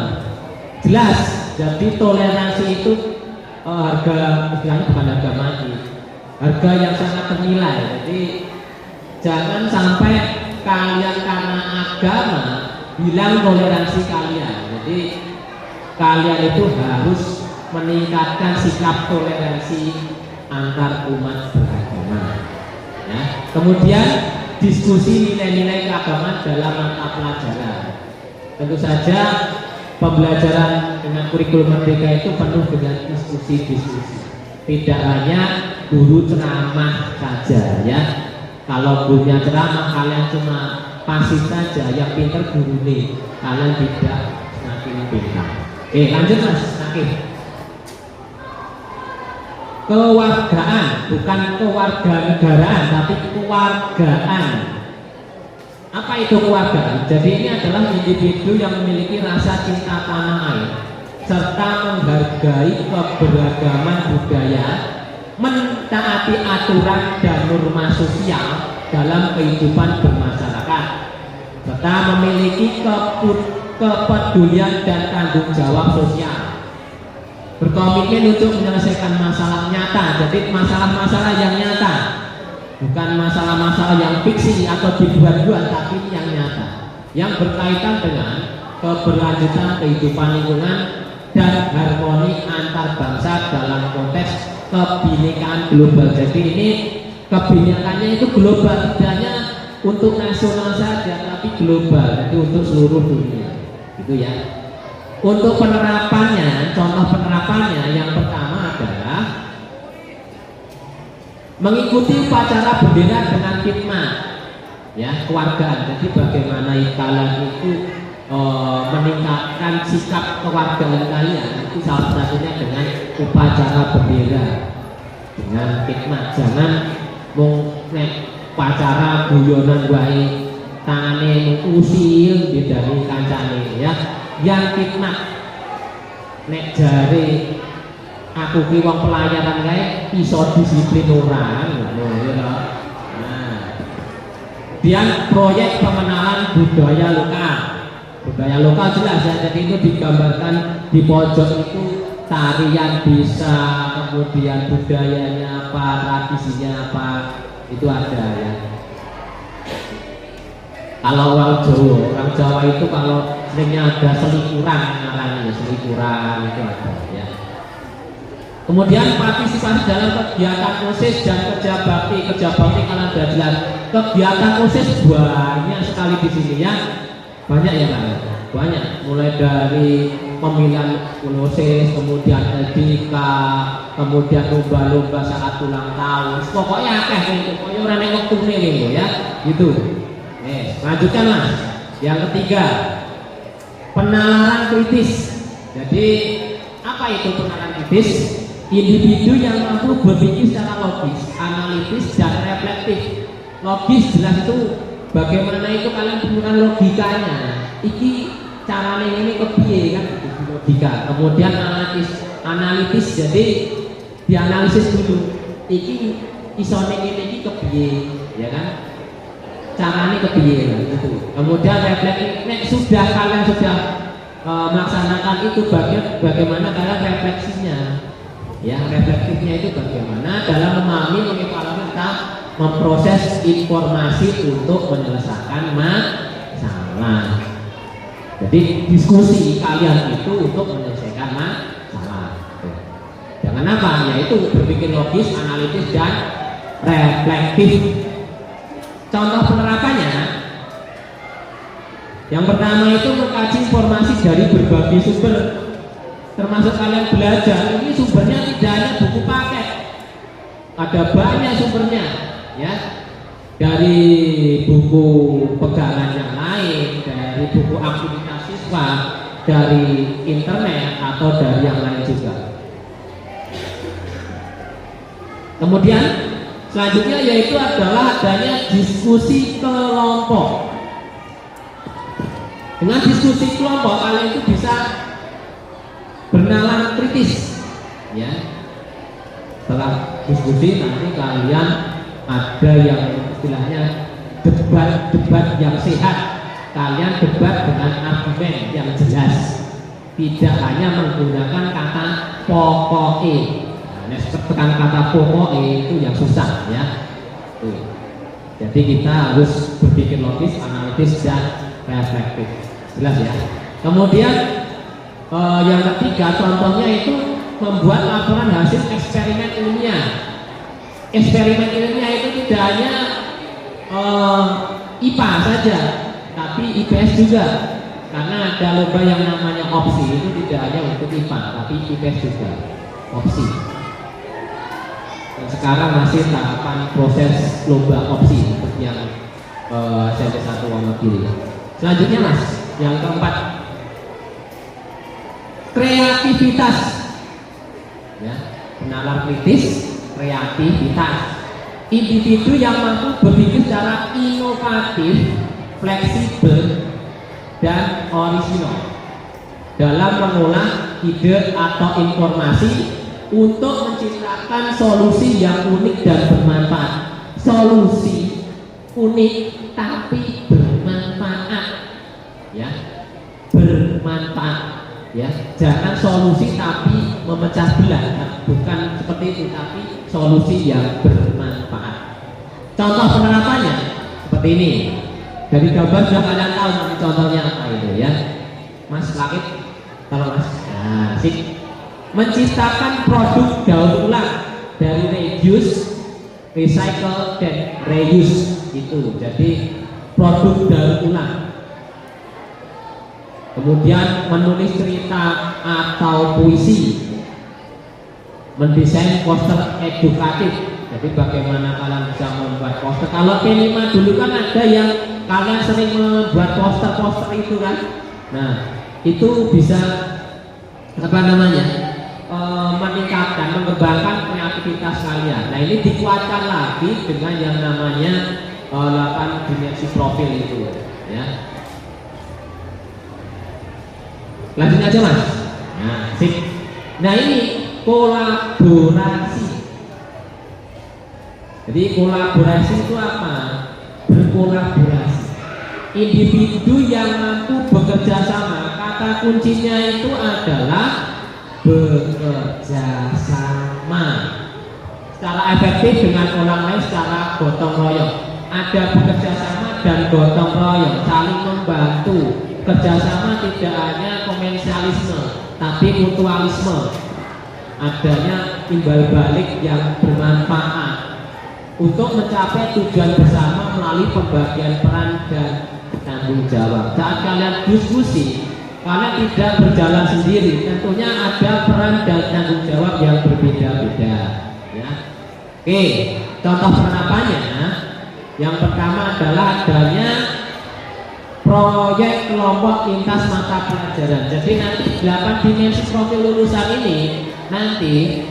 jelas. Jadi toleransi itu harga, istilahnya bukan harga mati, harga yang sangat ternilai. Jadi jangan sampai kalian karena agama bilang toleransi kalian. Jadi kalian itu harus meningkatkan sikap toleransi antar umat beragama. Ya. Kemudian diskusi nilai-nilai keagamaan dalam mata pelajaran. Tentu saja pembelajaran dengan kurikulum merdeka itu penuh dengan diskusi-diskusi. Tidak hanya guru ceramah saja ya. Kalau gurunya ceramah kalian cuma pasif saja, yang pinter guru nih, kalian tidak semakin pintar. Oke, lanjut Mas, oke. Kewargaan, bukan kewarganegaraan, tapi kewargaan. Apa itu kewargaan? Jadi ini adalah individu yang memiliki rasa cinta tanah air serta menghargai keberagaman budaya, mentaati aturan dan norma sosial dalam kehidupan bermasyarakat, serta memiliki kepedulian dan tanggung jawab sosial, berkomitmen untuk menyelesaikan masalah nyata. Jadi masalah-masalah yang nyata, bukan masalah-masalah yang fiksi atau dibuat-buat, tapi yang nyata, yang berkaitan dengan keberlanjutan kehidupan lingkungan dan harmoni antar bangsa dalam konteks kebinekaan global. Jadi ini kebinekannya itu global, tidak hanya untuk nasional saja, tapi global, jadi untuk seluruh dunia, gitu ya. Untuk penerapannya, contoh penerapannya yang pertama adalah mengikuti upacara bendera dengan khidmat, ya, kewargaan. Jadi bagaimana kalian itu meningkatkan sikap kewargaan kalian, itu salah satunya dengan upacara bendera dengan khidmat. Jangan mau upacara guyonan wae tangane usil bidani kancane ya, yang khidmat. Nek jare aku ki wong pelayanan kae iso disiplin orang ngono ya. Nah, dan proyek pengenalan budaya lokal. Budaya lokal jelas ya, jadi itu digambarkan di pojok itu tarian bisa, kemudian budayanya apa, tradisinya apa, itu ada ya. Kalau orang Jawa itu kalau seringnya ada selikuran, namanya selikuran itu ada ya. Kemudian partisipasi dalam kegiatan OSIS dan kerja bakti kalian sudah jelas. Kegiatan OSIS banyak sekali di sini ya. Banyak ya kan? Banyak, mulai dari pemilihan OSIS, kemudian LDK, kemudian lomba-lomba saat ulang tahun. Pokoknya akeh itu, pokoknya orang nengok tune ini ya, gitu. Lanjutkan Mas. Yang ketiga, penalaran kritis. Jadi apa itu penalaran kritis? Individu yang mampu berpikir secara logis, analitis dan reflektif. Logis jelas itu bagaimana itu kalian menggunakan logikanya. Iki caranya ini kepiye kan, logika. Kemudian analitis jadi dianalisis dulu. Iki isone ini kepiye, ya kan? Caranya kepiye gitu. Kemudian reflektif. Sudah kalian sudah melaksanakan itu, bagaimana kalian refleksinya? Ya, reflektifnya itu bagaimana dalam memahami, mengevaluasi, memproses informasi untuk menyelesaikan masalah. Jadi diskusi kalian itu untuk menyelesaikan masalah. Jangan apa? Yaitu berpikir logis, analitis dan reflektif. Contoh penerapannya, yang pertama itu mengkaji informasi dari berbagai sumber. Termasuk kalian belajar, ini sumbernya tidak hanya buku paket, ada banyak sumbernya ya, dari buku pegangan yang lain, dari buku aktivitas siswa, dari internet atau dari yang lain juga. Kemudian selanjutnya yaitu adalah adanya diskusi kelompok. Dengan diskusi kelompok kalian itu bisa bernalar kritis ya. Setelah diskusi nanti kalian ada yang istilahnya debat yang sehat. Kalian debat dengan argumen yang jelas, tidak hanya menggunakan kata pokoknya. Nah, tekan kata pokoknya itu yang susah ya. Tuh. Jadi kita harus berpikir logis, analitis dan reflektif. Jelas ya. Kemudian yang ketiga contohnya itu membuat laporan hasil eksperimen ilmiah. Eksperimen ilmiah itu tidak hanya IPA saja, tapi IPS juga. Karena ada lomba yang namanya opsi, itu tidak hanya untuk IPA, tapi IPS juga opsi. Dan sekarang masih tahapan proses lomba opsi seperti yang SMP 1 Wonogiri. Selanjutnya Mas, yang keempat, kreativitas. Ya, nalar kritis, kreativitas. Individu yang mampu berpikir secara inovatif, fleksibel, dan orisinal dalam mengolah ide atau informasi untuk menciptakan solusi yang unik dan bermanfaat. Solusi unik tapi bermanfaat, ya, bermanfaat, ya. Jangan solusi tapi memecah belah, bukan seperti itu, tapi solusi yang bermanfaat. Contoh penerapannya seperti ini. Dari gambar sudah kalian tahu contohnya apa itu, ya, Mas Lakit, kalau Mas, nah, sip. Menciptakan produk daur ulang dari reduce, recycle, dan reuse itu. Jadi produk daur ulang. Kemudian menulis cerita atau puisi, mendesain poster edukatif. Jadi bagaimana kalian bisa membuat poster? Kalau P5 dulu kan ada yang kalian sering membuat poster-poster itu kan. Nah, itu bisa apa namanya? Meningkatkan, mengembangkan kreativitas kalian. Nah, ini dikuatkan lagi dengan yang namanya 8 dimensi profil itu, ya. Lanjut aja Mas. Nah, sip. Nah, ini kolaborasi. Jadi kolaborasi itu apa? Berkolaborasi. Individu yang mampu bekerja sama. Kata kuncinya itu adalah bekerja sama secara efektif dengan orang lain secara gotong royong. Ada bekerja sama dan gotong royong, saling membantu. Kerjasama tidak hanya komersialisme, tapi mutualisme. Adanya timbal balik yang bermanfaat untuk mencapai tujuan bersama melalui pembagian peran dan tanggung jawab. Saat kalian diskusi, kalian tidak berjalan sendiri. Tentunya ada peran dan tanggung jawab yang berbeda-beda, ya. Oke, contoh penerapannya. Yang pertama adalah adanya proyek kelompok lintas mata pelajaran. Jadi nanti 8 dimensi profil lulusan ini nanti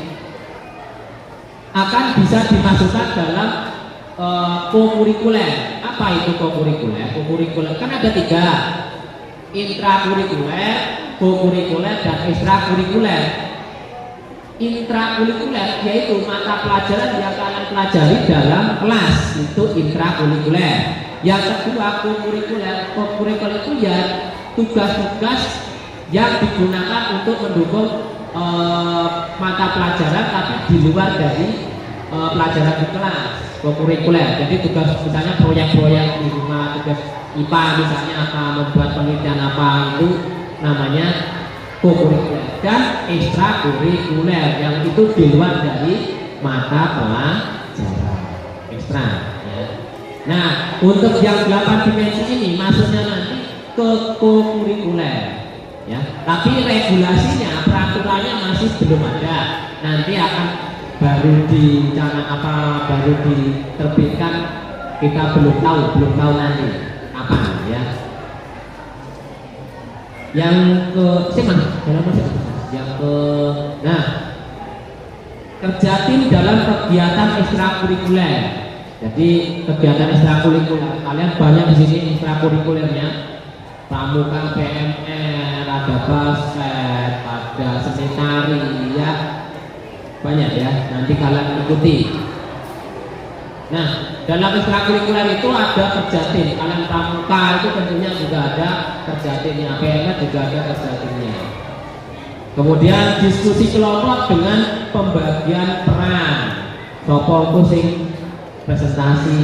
akan bisa dimasukkan dalam kokurikuler. Apa itu kokurikuler? Kokurikuler kan ada 3, intrakurikuler, kokurikuler, dan ekstrakurikuler. Intrakurikuler yaitu mata pelajaran yang kalian pelajari dalam kelas, itu intrakurikuler. Yang kedua kokurikuler. Kokurikuler itu ya tugas-tugas yang digunakan untuk mendukung mata pelajaran tapi di luar dari pelajaran di kelas. Kokurikuler. Jadi tugas misalnya proyek-proyek di rumah, tugas IPA misalnya apa, membuat penelitian apa, itu namanya kokurikuler. Dan ekstrakurikuler yang itu di luar dari mata pelajaran ekstra, ya. Nah, untuk yang 8 dimensi ini masuknya nanti ke kokurikuler, ya. Tapi regulasinya, peraturannya masih belum ada. Nanti akan baru baru diterbitkan, kita belum tahu nanti kapan, ya. Yang ke nah, kerja tim dalam kegiatan ekstrakurikuler. Jadi kegiatan ekstrakurikuler kalian banyak di sini ekstrakurikulernya. Pramuka, PMR, ada basket, ada seni tari, ya. Banyak ya, nanti kalian ikuti. Nah, dalam ekstrakurikuler itu ada kerja tim. Kalian pramuka itu tentunya juga ada kerja timnya, PMR juga ada kerja timnya. Kemudian diskusi kelompok dengan pembagian peran. Sopo sing presentasi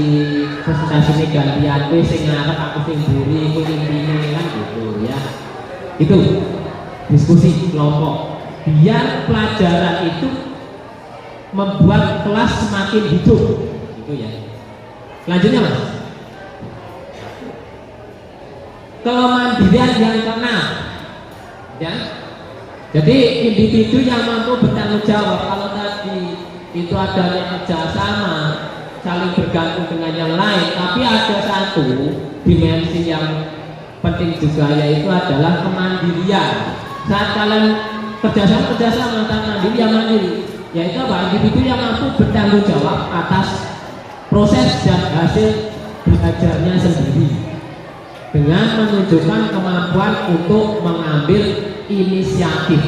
ini gantian, sing ngarep aku sing buri, aku intine kan gitu, ya. Itu diskusi kelompok. biar pelajaran itu membuat kelas semakin hidup, gitu ya. Selanjutnya mas, kemandirian yang keenam, ya. Jadi individu yang mampu bertanggung jawab. Kalau tadi itu adanya kerjasama, saling bergantung dengan yang lain, tapi ada satu dimensi yang penting juga, yaitu adalah kemandirian. Saat kalian kerjasama antara mandiri yang mandiri, yaitu apa? Individu yang mampu bertanggung jawab atas proses dan hasil belajarnya sendiri dengan menunjukkan kemampuan untuk mengambil inisiatif,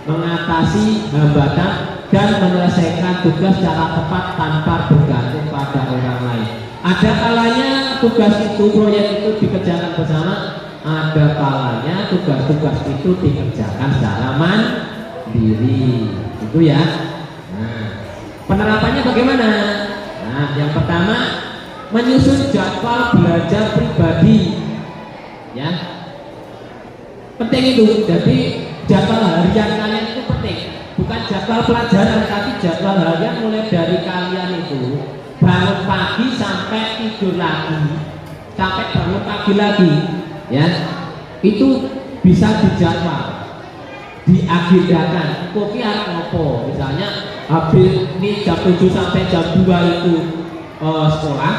mengatasi hambatan dan menyelesaikan tugas secara tepat tanpa bergantung pada orang lain. Ada kalanya tugas itu, proyek itu dikerjakan bersama, ada kalanya tugas-tugas itu dikerjakan secara mandiri, itu ya. Nah, penerapannya bagaimana? Nah, yang pertama, menyusun jadwal belajar pribadi, ya. Penting itu. Jadi jadwal harian kalian itu penting, bukan jadwal pelajaran, tapi jadwal harian mulai dari kalian itu bangun pagi sampai tidur lagi, sampai bangun pagi lagi, ya. Itu bisa dijadwal, diagendakan. Kopi harus ngopo, misalnya habis ini jam 7 sampai jam 2 itu sekolah,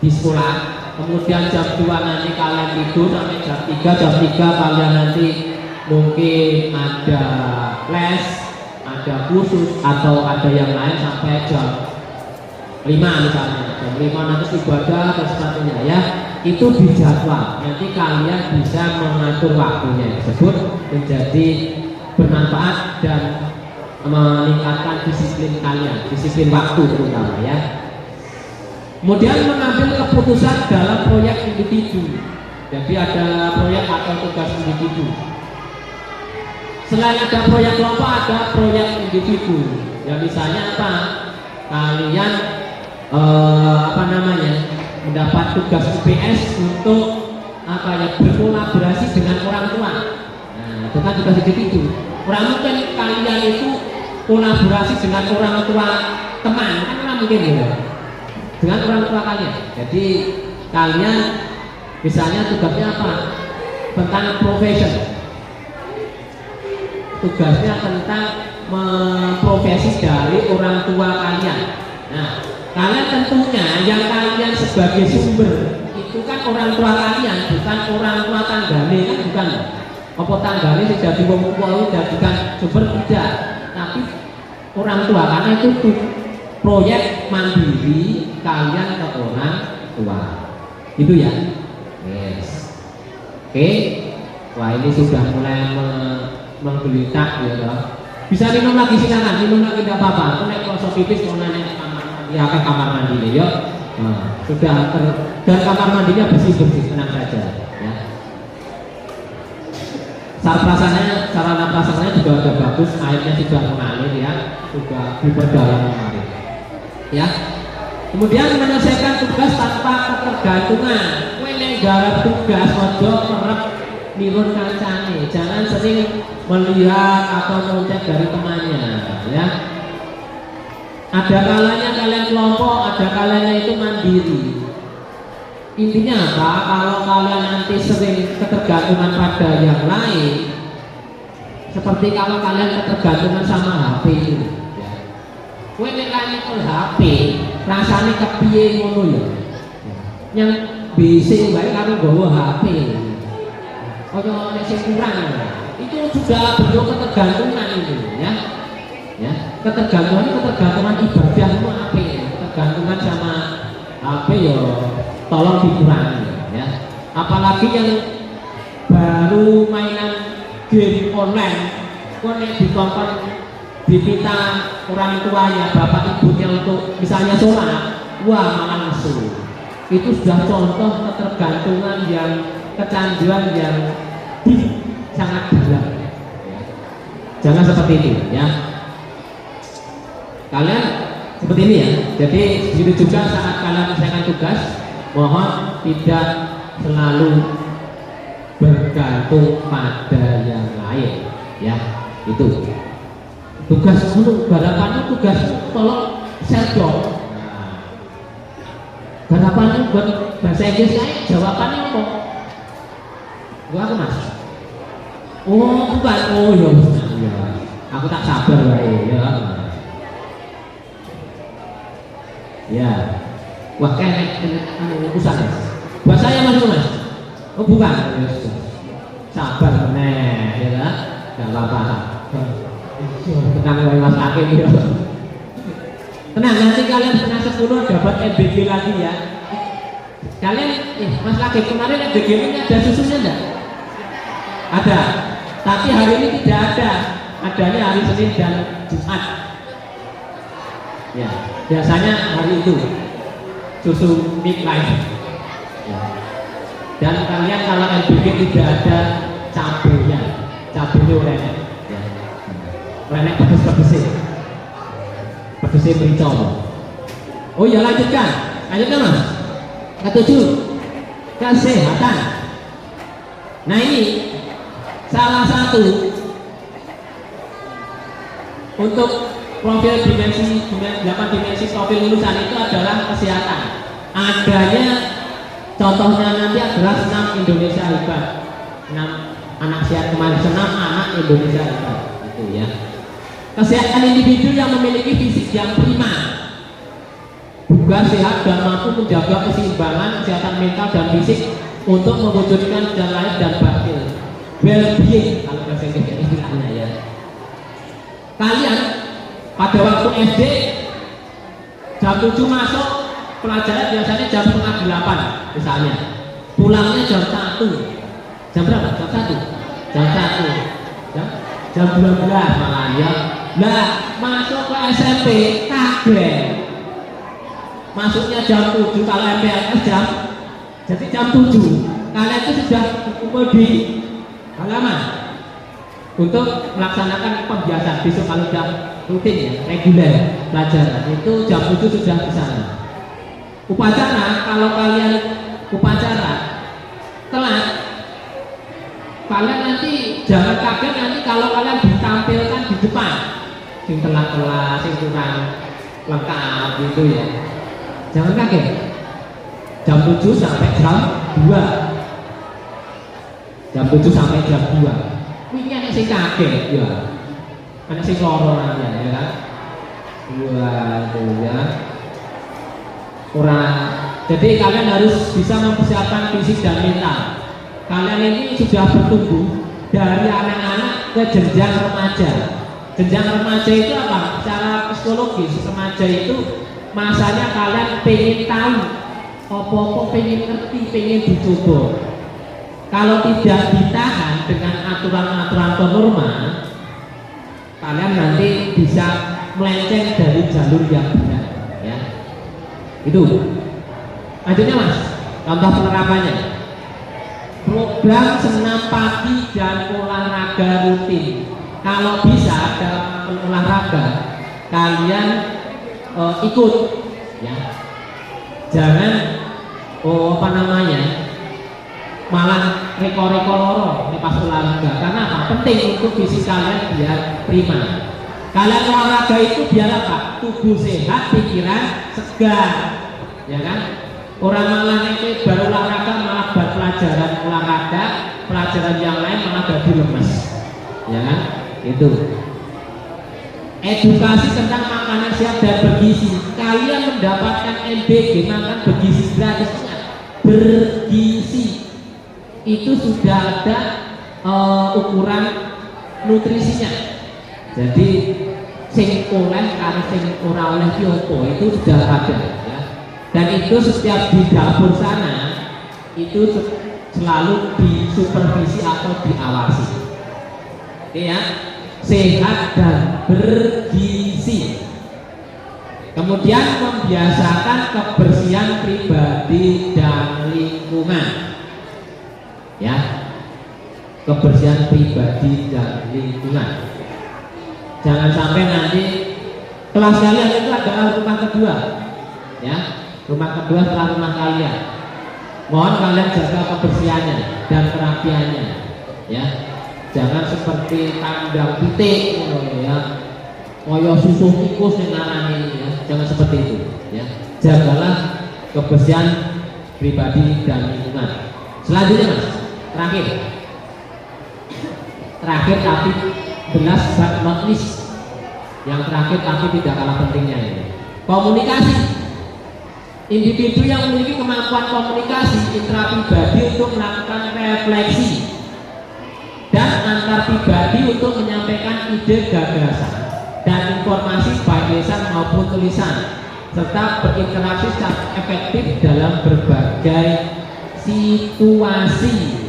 di sekolah, kemudian jam 2 nanti kalian tidur sampai jam 3 kalian nanti mungkin ada les, ada kursus, atau ada yang lain sampai jam 5 misalnya, jam 5 nanti ibadah dan sebagainya, ya. Itu dijadwal, nanti kalian bisa mengatur waktunya tersebut menjadi bermanfaat dan meningkatkan disiplin kalian, disiplin waktu terutama, ya. Kemudian mengambil keputusan dalam proyek individu. Jadi ada proyek atau tugas individu. Selain ada proyek kelompok, ada proyek individu. Ya misalnya apa? Kalian mendapat tugas UPS untuk apa ya, berkolaborasi dengan orang tua. Nah, itu kan tugas individu. Orang mungkin kalian itu kolaborasi dengan orang tua teman, kan orang mungkin gitu, dengan orang tua kalian. Jadi kalian misalnya tugasnya apa? Tentang profession. Tugasnya tentang memprofesi dari orang tua kalian. Nah, kalian tentunya yang kalian sebagai sumber itu kan orang tua kalian, bukan orang tua tanggane, kan bukan. Apa tanggane sing dadi wong tuwa jadikan sumber, tidak, tapi orang tua, karena itu proyek mandiri kalian ke orang tua. Itu ya. Yes. Oke. Wah, ini sudah mulai menggelitak ya toh. Bisa minum lagi, silakan minum lagi, tidak apa-apa. Aku naik kloso pipis mau nanya kamar mandi, akan kamar mandinya yuk. Nah, sudah dan kamar mandinya bersih-bersih, tenang saja ya. Sarana prasarannya juga sudah bagus, airnya sudah mengalir ya, sudah diperdalam kemarin ya. Kemudian menyelesaikan tugas tanpa ketergantungan. Kowe nek garap tugas ojo merep nirun kancane, jangan sering melihat atau loncat dari temannya ya. Ada kalanya kalian kelompok, ada kalanya itu mandiri. Intinya apa? Kalau kalian nanti sering ketergantungan pada yang lain, seperti kalau kalian ketergantungan sama HP itu ya. Kowe nek nyekel HP, rasane kepiye ngono ya. Yang bising wae karo nggawa HP. Kaya nek sing kurang itu juga bentuk ketergantungan itu ya. Ya, ketergantungan ibadahmu apa ya? Ketergantungan sama HP ya tolong dikurangi ya. Apalagi yang baru mainan game online, kok nek ditonton dipinta orang tuanya, bapak ibunya untuk misalnya sholat, wah malah nesu. Itu sudah contoh ketergantungan yang, kecanduan yang sangat dalam ya. Jangan seperti itu ya. Kalian seperti ini ya. Jadi begitu juga saat kalian menyelesaikan tugas, mohon tidak selalu bergantung pada yang lain. Ya, itu. Tugas dulu, garapannya tugas tolong seldom. Garapannya buat bahasa Inggris saya jawabannya apa? Gua aku mas. Oh bukan, oh ya, ya. Aku tak sabar wae ya. Ya, wah kayak urusan ya. Buat saya mas mas. Oh bukan, ya sudah. Sabar bener, ya kan? Gak apa-apa. Tenang wae mas Hakim ya. Tenang, nanti kalian setengah 10 dapat MBG lagi ya. Kalian, Mas Hakim kemarin MBG ini ada susunya enggak? Ada. Tapi hari ini tidak ada. Adanya hari Senin dan Jumat. Ya, biasanya hari itu susu midlife. Ya. Dan kalian kalau MBG tidak ada cabenya, cabenya renek. Ya. Renek pedes-pedesnya. Pedesnya bericau. Oh ya lanjutkan mas. Ketujuh, kesehatan. Nah ini salah satu untuk profil dimensi 8 dimensi profil lulusan itu adalah kesehatan. Adanya contohnya nanti adalah senam Indonesia Hebat. 6 anak sehat kemarin, senam anak Indonesia Hebat itu ya. Kesehatan individu yang memiliki fisik yang prima, bugar, sehat, dan mampu menjaga keseimbangan kesehatan mental dan fisik untuk mewujudkan jalan lahir dan batin. Well-being kalau bahasa Inggris istilahnya ya. Kalian pada waktu SD jam 7 masuk pelajaran biasanya jam setengah 8 misalnya. Pulangnya jam 1. Jam berapa? Jam 1. Jam 12 malah ya. Nah, masuk ke SMP kaget. Masuknya jam 7 kalau MPLS jadi jam 7. Kalian itu sudah kumpul di halaman untuk melaksanakan pembiasan. Besok kalau sudah rutin ya, reguler pelajaran itu jam 7 sudah di sana. Upacara, kalau kalian upacara telat, kalian nanti jangan kaget nanti kalau kalian ditampilkan di depan. Sing telat-telat, sing kurang lengkap gitu ya. Jangan kaget. Jam 7 sampai jam 2. Jam 7 sampai jam 2. Kuwi nek sing kaget ya. Ana sing loro ya kan. Waduh ya. Jadi kalian harus bisa mempersiapkan fisik dan mental. Kalian ini sudah bertumbuh dari anak-anak ke jenjang remaja. Jenjang remaja itu apa? Secara psikologis remaja itu masanya kalian pengen tahu apa-apa, pengen ngerti, pengen dicoba. Kalau tidak ditahan dengan aturan-aturan normal, kalian nanti bisa melenceng dari jalur yang benar ya. Itu lanjutnya mas, contoh penerapannya. Program senam pagi dan olahraga rutin. Kalau bisa dalam olahraga kalian ikut ya. Jangan malah reko-reko loro ini pas olahraga. Karena apa? Penting untuk fisik kalian biar prima. Kalian olahraga itu biar apa? Tubuh sehat, pikiran segar, ya kan? Orang malah nanti baru olahraga malah pelajaran olahraga, pelajaran yang lain malah jadi lemes, ya kan? Itu. Edukasi tentang makanan sehat dan bergizi. Kalian mendapatkan MBG makan bergizi gratis. Bergizi itu sudah ada ukuran nutrisinya. Jadi sing oleh karo sing ora oleh kiopo itu sudah ada ya. Dan itu setiap di dapur sana itu selalu disupervisi atau diawasi. Oke ya. Sehat dan bergizi. Kemudian membiasakan kebersihan pribadi dan lingkungan. Ya. Kebersihan pribadi dan lingkungan. Jangan sampai nanti kelas kalian itu adalah rumah kedua. Ya. Rumah kedua setelah rumah kalian. Mohon kalian jaga kebersihannya dan kerapiannya. Ya. Jangan seperti kandang titik ya, koyo susu tikus yang ngarani ya. Jangan seperti itu ya. Jagalah kebersihan pribadi dan lingkungan. Selanjutnya Mas, terakhir tapi last but not least, yang terakhir tapi tidak kalah pentingnya ini, komunikasi. Individu yang memiliki kemampuan komunikasi intrapribadi untuk melakukan refleksi dan antar pribadi untuk menyampaikan ide, gagasan dan informasi baik lisan maupun tulisan, serta berinteraksi secara efektif dalam berbagai situasi.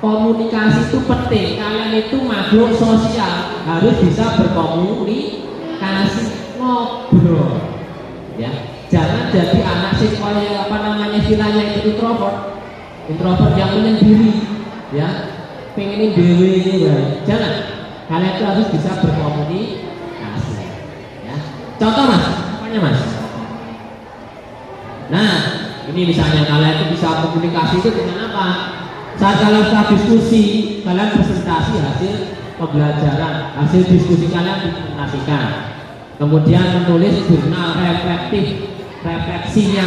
Komunikasi itu penting. Kalian itu makhluk sosial, harus bisa berkomunikasi, ngobrol ya. Jangan jadi anak sih istilahnya itu introvert yang menyendiri ya, pengenin dewe ya. Jangan, kalian itu harus bisa berkomunikasi ya. Contoh Mas, apanya Mas? Nah, ini misalnya kalian itu bisa komunikasi itu dengan apa? Saat kalian diskusi, kalian presentasi hasil pembelajaran, hasil diskusi kalian dipresentasikan. Kemudian menulis jurnal refleksinya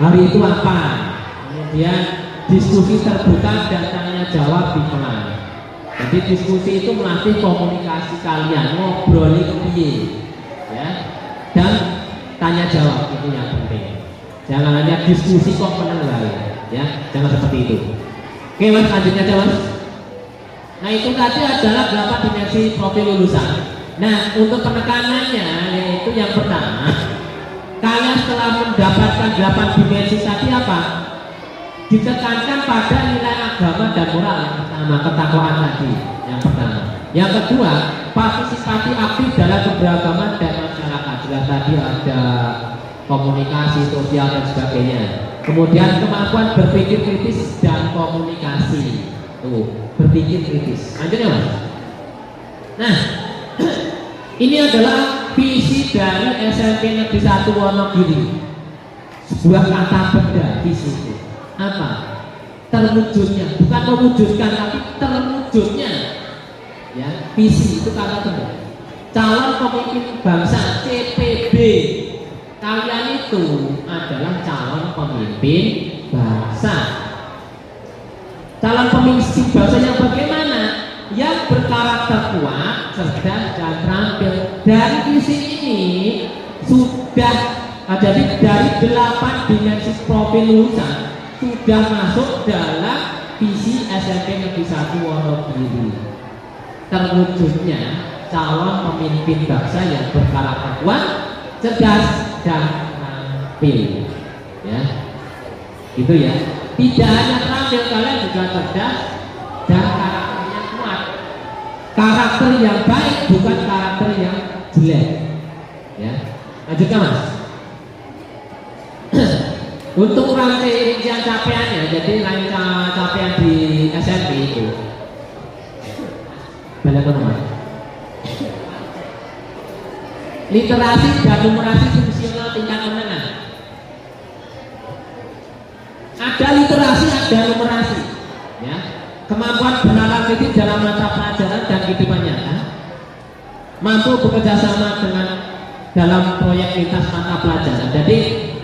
hari itu apa. Kemudian diskusi terbuka dan tanya jawab di kelas. Jadi diskusi itu melatih komunikasi kalian, ngobrolin piye ya. Dan tanya jawab itu yang penting. Jangan hanya diskusi kok menang ya, jangan seperti itu. Oke Mas, lanjutnya aja Mas. Nah itu tadi adalah 8 dimensi profil lulusan. Nah untuk penekanannya yaitu yang pertama, kalian setelah mendapatkan 8 dimensi tadi apa? Ditekankan pada nilai agama dan moral yang pertama, ketakwaan tadi yang pertama. Yang kedua, partisipasi aktif dalam keberagaman dan masyarakat. Jelas tadi ada komunikasi sosial dan sebagainya. Kemudian kemampuan berpikir kritis dan komunikasi. Tuh, berpikir kritis. Lanjutnya Mas. Nah, ini adalah visi dari SMP Negeri 1 Wonogiri. Sebuah kata benda visi itu. Apa? Terwujudnya, bukan mewujudkan tapi terwujudnya. Ya, visi itu kata benda. Calon pemimpin bangsa CPB. Kalian itu adalah calon pemimpin bangsa. Calon pemimpin bangsa yang bagaimana? Yang berkarakter kuat, cerdas dan terampil. Dari visi ini sudah jadi dari 8 dimensi profil lulusan sudah masuk dalam visi SMP Negeri 1 Wonogiri. Terwujudnya calon pemimpin bangsa yang berkarakter kuat, cerdas dan terampil ya, itu ya. Tidak hanya terampil, kalian juga cerdas dan karakternya kuat. Karakter yang baik, bukan karakter yang jelek ya. Lanjutkan Mas. Untuk rantai rincian capaiannya, jadi rantai capaian di SMP itu banyak Mas. Literasi dan numerasi fungsional tingkat menengah. Ada literasi, ada numerasi ya. Kemampuan bernalar kritis dalam mata pelajaran dan kehidupan nyata. Mampu bekerja sama dengan dalam proyek lintas mata pelajaran. Jadi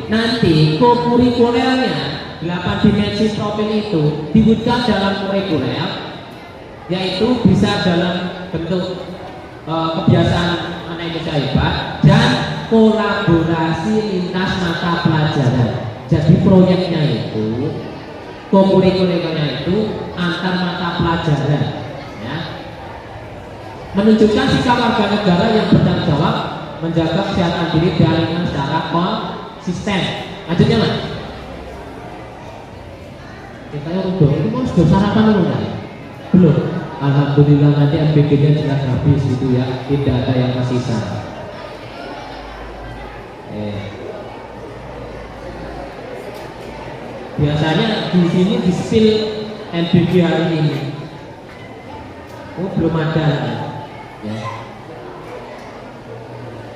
nanti kurikulernya 8 dimensi profil itu diwujudkan dalam kurikuler, yaitu bisa dalam bentuk kebiasaan Indonesia hebat dan kolaborasi lintas mata pelajaran. Jadi proyeknya itu, kurikulernya itu antar mata pelajaran ya. Menunjukkan sikap warga negara yang bertanggung jawab, menjaga kesehatan diri dan lingkungan secara konsisten. Lanjutnya Mas. Kita udah, itu mau sudah sarapan dulu kan? Belum. Alhamdulillah nanti MBG-nya jelas habis gitu ya, tidak ada yang tersisa. Biasanya di sini di spill MBG hari ini. Oh belum ada ya.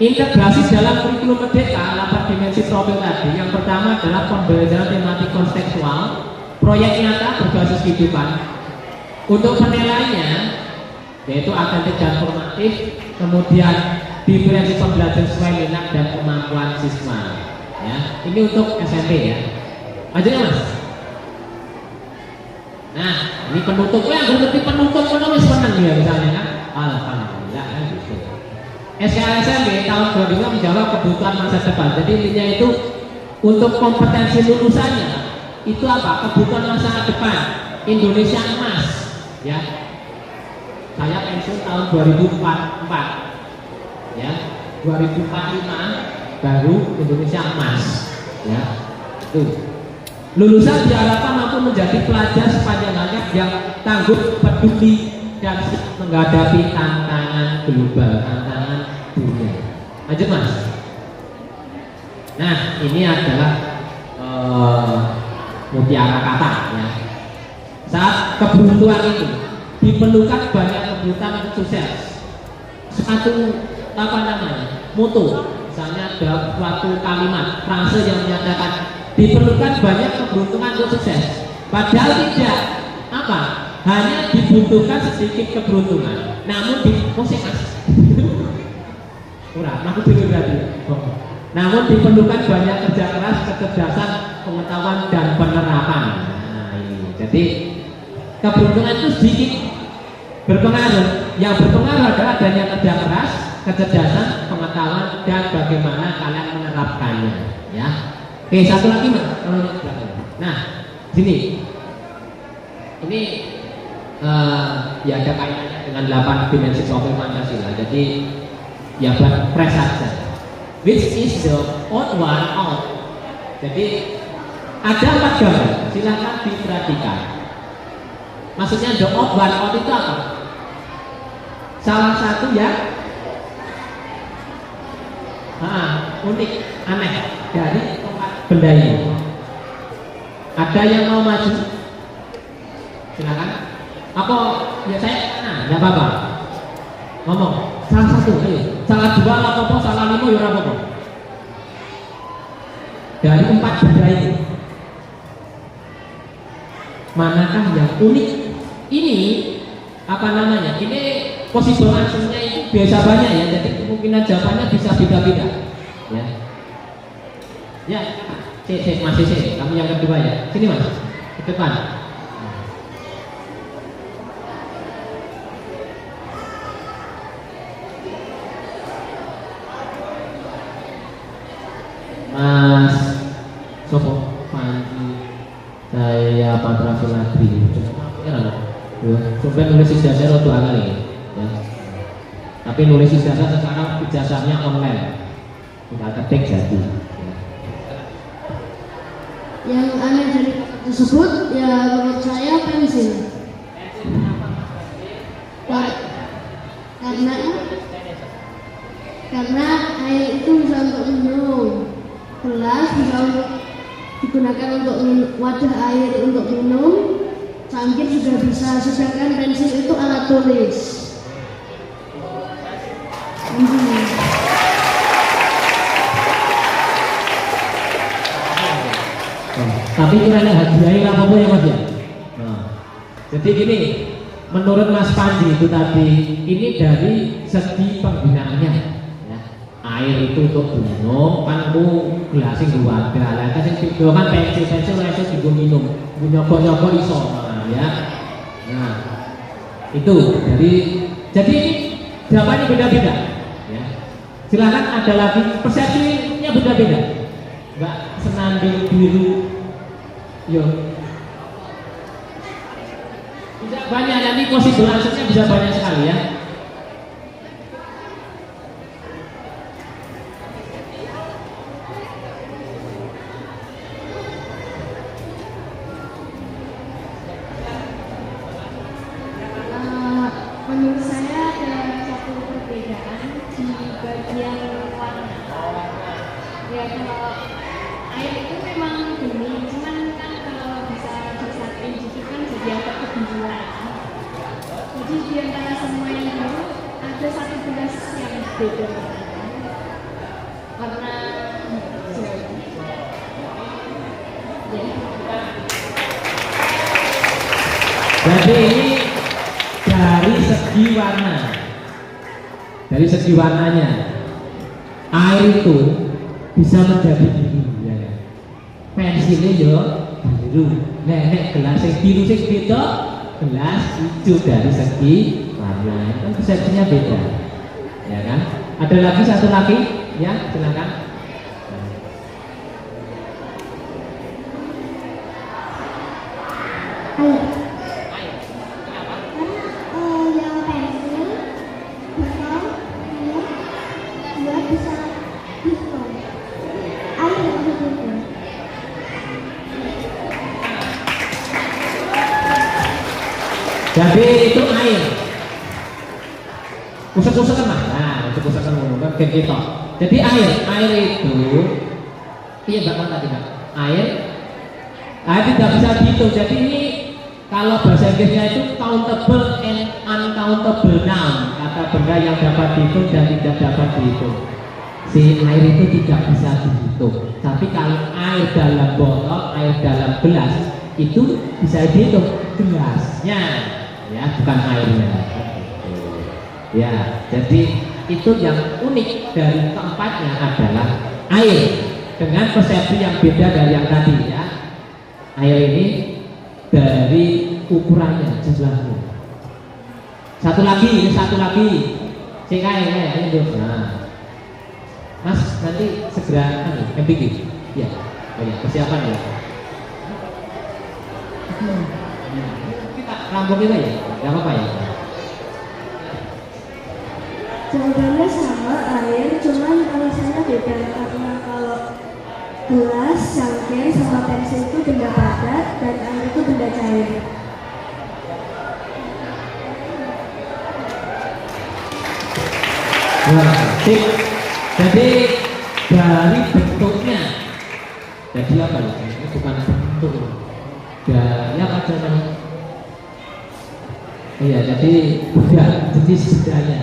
Integrasi dalam kurikulum merdeka 8 dimensi profil tadi. Yang pertama adalah pembelajaran tematik kontekstual, proyek nyata berbasis kehidupan. Untuk penilaiannya yaitu autentik dan formatif, kemudian diferensi pembelajaran sesuai minat dan kemampuan siswa. Ya, ini untuk SMP ya. Lanjut ya Mas. Nah, ini penutup. Yang berarti penutup menulis menang ya misalnya kan. Alhamdulillah kan gitu. SKSMB tahun 2005 menjawab kebutuhan masa depan. Jadi intinya itu untuk kompetensi lulusannya itu apa? Kebutuhan masa depan Indonesia emas. Ya, saya pensiun tahun 2004. Ya, 2045 baru Indonesia emas. Ya, itu. Lulusan diharapkan mampu menjadi pelajar sepanjang hayat yang tangguh, peduli, dan menghadapi tantangan global, tantangan dunia. Lanjut Mas. Nah, ini adalah mutiara kata ya. Saat kebutuhan itu diperlukan banyak kebutuhan untuk sukses. Satu apa namanya? Mutu. Misalnya ada suatu kalimat frase yang menyatakan diperlukan banyak keberuntungan untuk sukses. Padahal tidak apa? Hanya dibutuhkan sedikit keberuntungan. Namun musik Mas. Kurang, aku bingung berarti. Namun diperlukan banyak kerja keras, kecerdasan, pengetahuan dan penerapan. Nah, ini. Jadi keberuntungan itu sedikit berpengaruh. Yang berpengaruh adalah adanya kerja keras, kecerdasan, pengetahuan dan bagaimana kalian menerapkannya. Ya. Oke, satu lagi Mas. Kalau ini belakang. Nah, sini. Ini ya ada kaitannya dengan 8 dimensi profil Pancasila. Jadi ya buat press saja. Which is the odd one out. Jadi ada 4 gambar. Silakan diperhatikan. Maksudnya the odd one out itu apa? Salah satu ya unik, aneh dari benda ini. Ada yang mau maju? Silakan. Apa ya saya? Nah, nggak apa-apa. Ngomong. Salah satu, ayo. Salah 2 apa-apa, salah 5 ya apa-apa. Dari 4 benda ini, manakah yang unik? Ini apa namanya? Ini possible answer-nya itu biasa banyak ya. Jadi kemungkinan jawabannya bisa beda-beda. Ya. Ya, masih kamu yang kedua ya. Sini Mas, ke depan. Mas Sopo Panji, saya Patra Filadri. Coba nulis ijazah atau dua kali ya. Tapi nulis ijazah sekarang ijazahnya online, tinggal ketik jadi. Yang aneh dari kata tersebut ya menurut saya pensil. Karena air itu bisa untuk minum, gelas bisa untuk digunakan untuk wadah air untuk minum, cangkir juga bisa, sedangkan pensil itu alat tulis. Tapi kiranya hadiahnya apa ya Mas ya? Nah, jadi gini, menurut Mas Panji itu tadi, ini dari segi penggunaannya ya. Air itu untuk minum, kan aku gelasnya di wadah lah, kan video kan pensil juga minum, nyokok iso ya. Nah, itu jadi ini jawabannya beda-beda ya. Silakan ada lagi, persepsinya beda-beda, enggak senandung biru. Yo, bisa banyak, nanti possible answer-nya bisa banyak sekali ya. Menurut saya ada satu perbedaan di bagian warna. Ya kalau air itu memang bening, cuman kan kalau bisa disatain gitu kan jadi agak kebiruan. Jadi di antara semua yang biru ada satu gelas yang beda warna hijau. Ya. Jadi ini dari segi warna, dari segi warnanya, air itu bisa menjadi biru, ya kan? Pensilnya yo biru, nek gelas yang biru sing beda, gelas hijau dari segi warna, itu kan persepsinya beda, ya kan? Ada lagi satu lagi, ya silakan. Air. Yang pensil, botol, minum, dia bisa hitung. Air yang begitu. Jadi itu air. Pusat-pusat kan mas, nah pusat-pusat kan ngomong kan kita. Jadi air itu, iya mbak tadi mbak, air tidak bisa dihitung. Jadi ini kalau bahasa Inggrisnya itu countable and uncountable noun, kata benda yang dapat dihitung dan tidak dapat dihitung. Si air itu tidak bisa dihitung. Tapi kalau air dalam botol, air dalam gelas itu bisa dihitung gelasnya, ya bukan airnya. Ya, jadi itu yang unik dari keempatnya adalah air dengan persepsi yang beda dari yang tadi ya. Air ini dari ukurannya, jumlahnya. Satu lagi, sing air ini. Nah, Mas nanti segera MPG. Ya, oh ya, persiapan ya. Kita rampung itu ya, nggak apa-apa ya. Jawabannya sama air, cuman alasannya beda karena kalau gelas, cangkir, sama pensil itu benda padat dan air itu benda cair. Nah, sip. Jadi dari bentuknya, jadi apa ya? Ini bukan bentuk, dari apa namanya? Iya, jadi benda, jenis bendanya.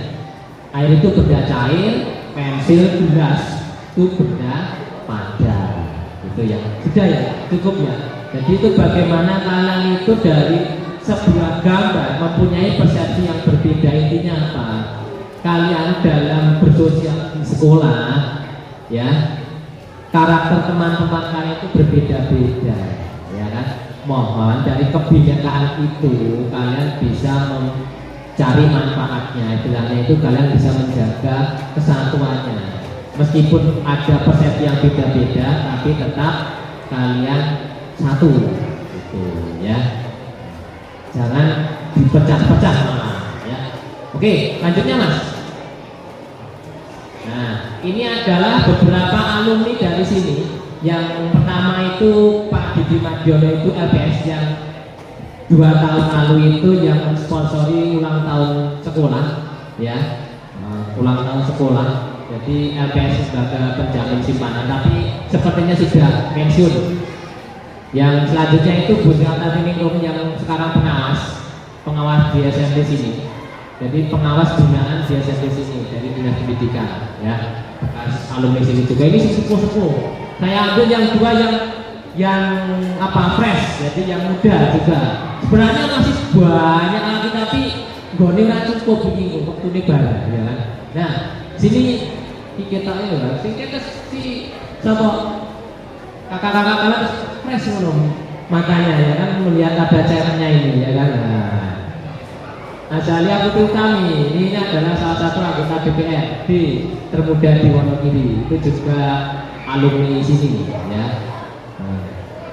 Air itu benda cair, pensil, gelas itu benda padat, gitu ya. Sudah ya, cukup ya. Jadi itu bagaimana kalian itu dari sebuah gambar mempunyai persepsi yang berbeda. Intinya apa? Kalian dalam bersosial di sekolah, ya, karakter teman-teman kalian itu berbeda-beda, ya kan? Mohon dari kebinekaan itu kalian bisa cari manfaatnya, istilahnya itu kalian bisa menjaga kesatuannya. Meskipun ada persepsi yang beda-beda, tapi tetap kalian satu, gitu ya. Jangan dipecah-pecah malah, ya. Oke, lanjutnya mas. Nah, ini adalah beberapa alumni dari sini. Yang pertama itu Pak Didi Madiono itu LPS yang 2 tahun lalu itu yang mensponsori ulang tahun sekolah, ya, ulang tahun sekolah. Jadi LPS sebagai penjamin simpanan, tapi sepertinya sudah pensiun. Yang selanjutnya itu Bu Syata Tiningrum yang sekarang pengawas di SMP sini. Jadi pengawas binaan di SMP sini dari dinas pendidikan, ya, bekas alumni sini juga. Ini sepuh-sepuh. Saya ambil yang 2 yang apa fresh, jadi yang muda juga. Sebenarnya masih banyak lagi tapi gone ora cukup iki waktu ini bareng, ya kan. Nah, sini kita ya, si sama kakak-kakak kalian fresh ngono matanya, ya kan, melihat ada cairannya ini, ya kan. Azalia Putri Utami ini adalah salah satu anggota DPRD termuda di Wonogiri, itu juga alumni sini, ya.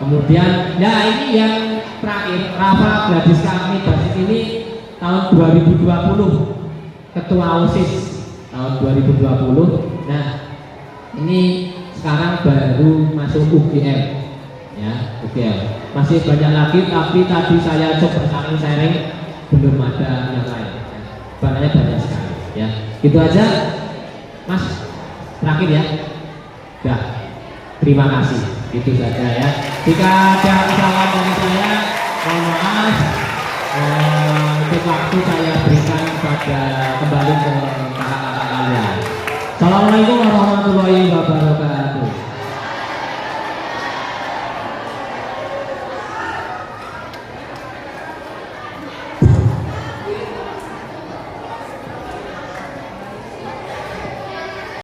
Kemudian, ya ini yang terakhir, Rafa Gladys Kami Basit ini tahun 2020 ketua OSIS tahun 2020. Nah, ini sekarang baru masuk UGM, ya, UGM. Masih banyak lagi, tapi tadi saya coba sharing belum ada yang lain. Banyak sekali, ya. Gitu aja, Mas. Terakhir ya. Ya, terima kasih. Itu saja ya. Jika ada kesalahan dari saya, mohon maaf. Untuk waktu saya berikan kepada kembali ke kakak-kakak kalian. Assalamualaikum warahmatullahi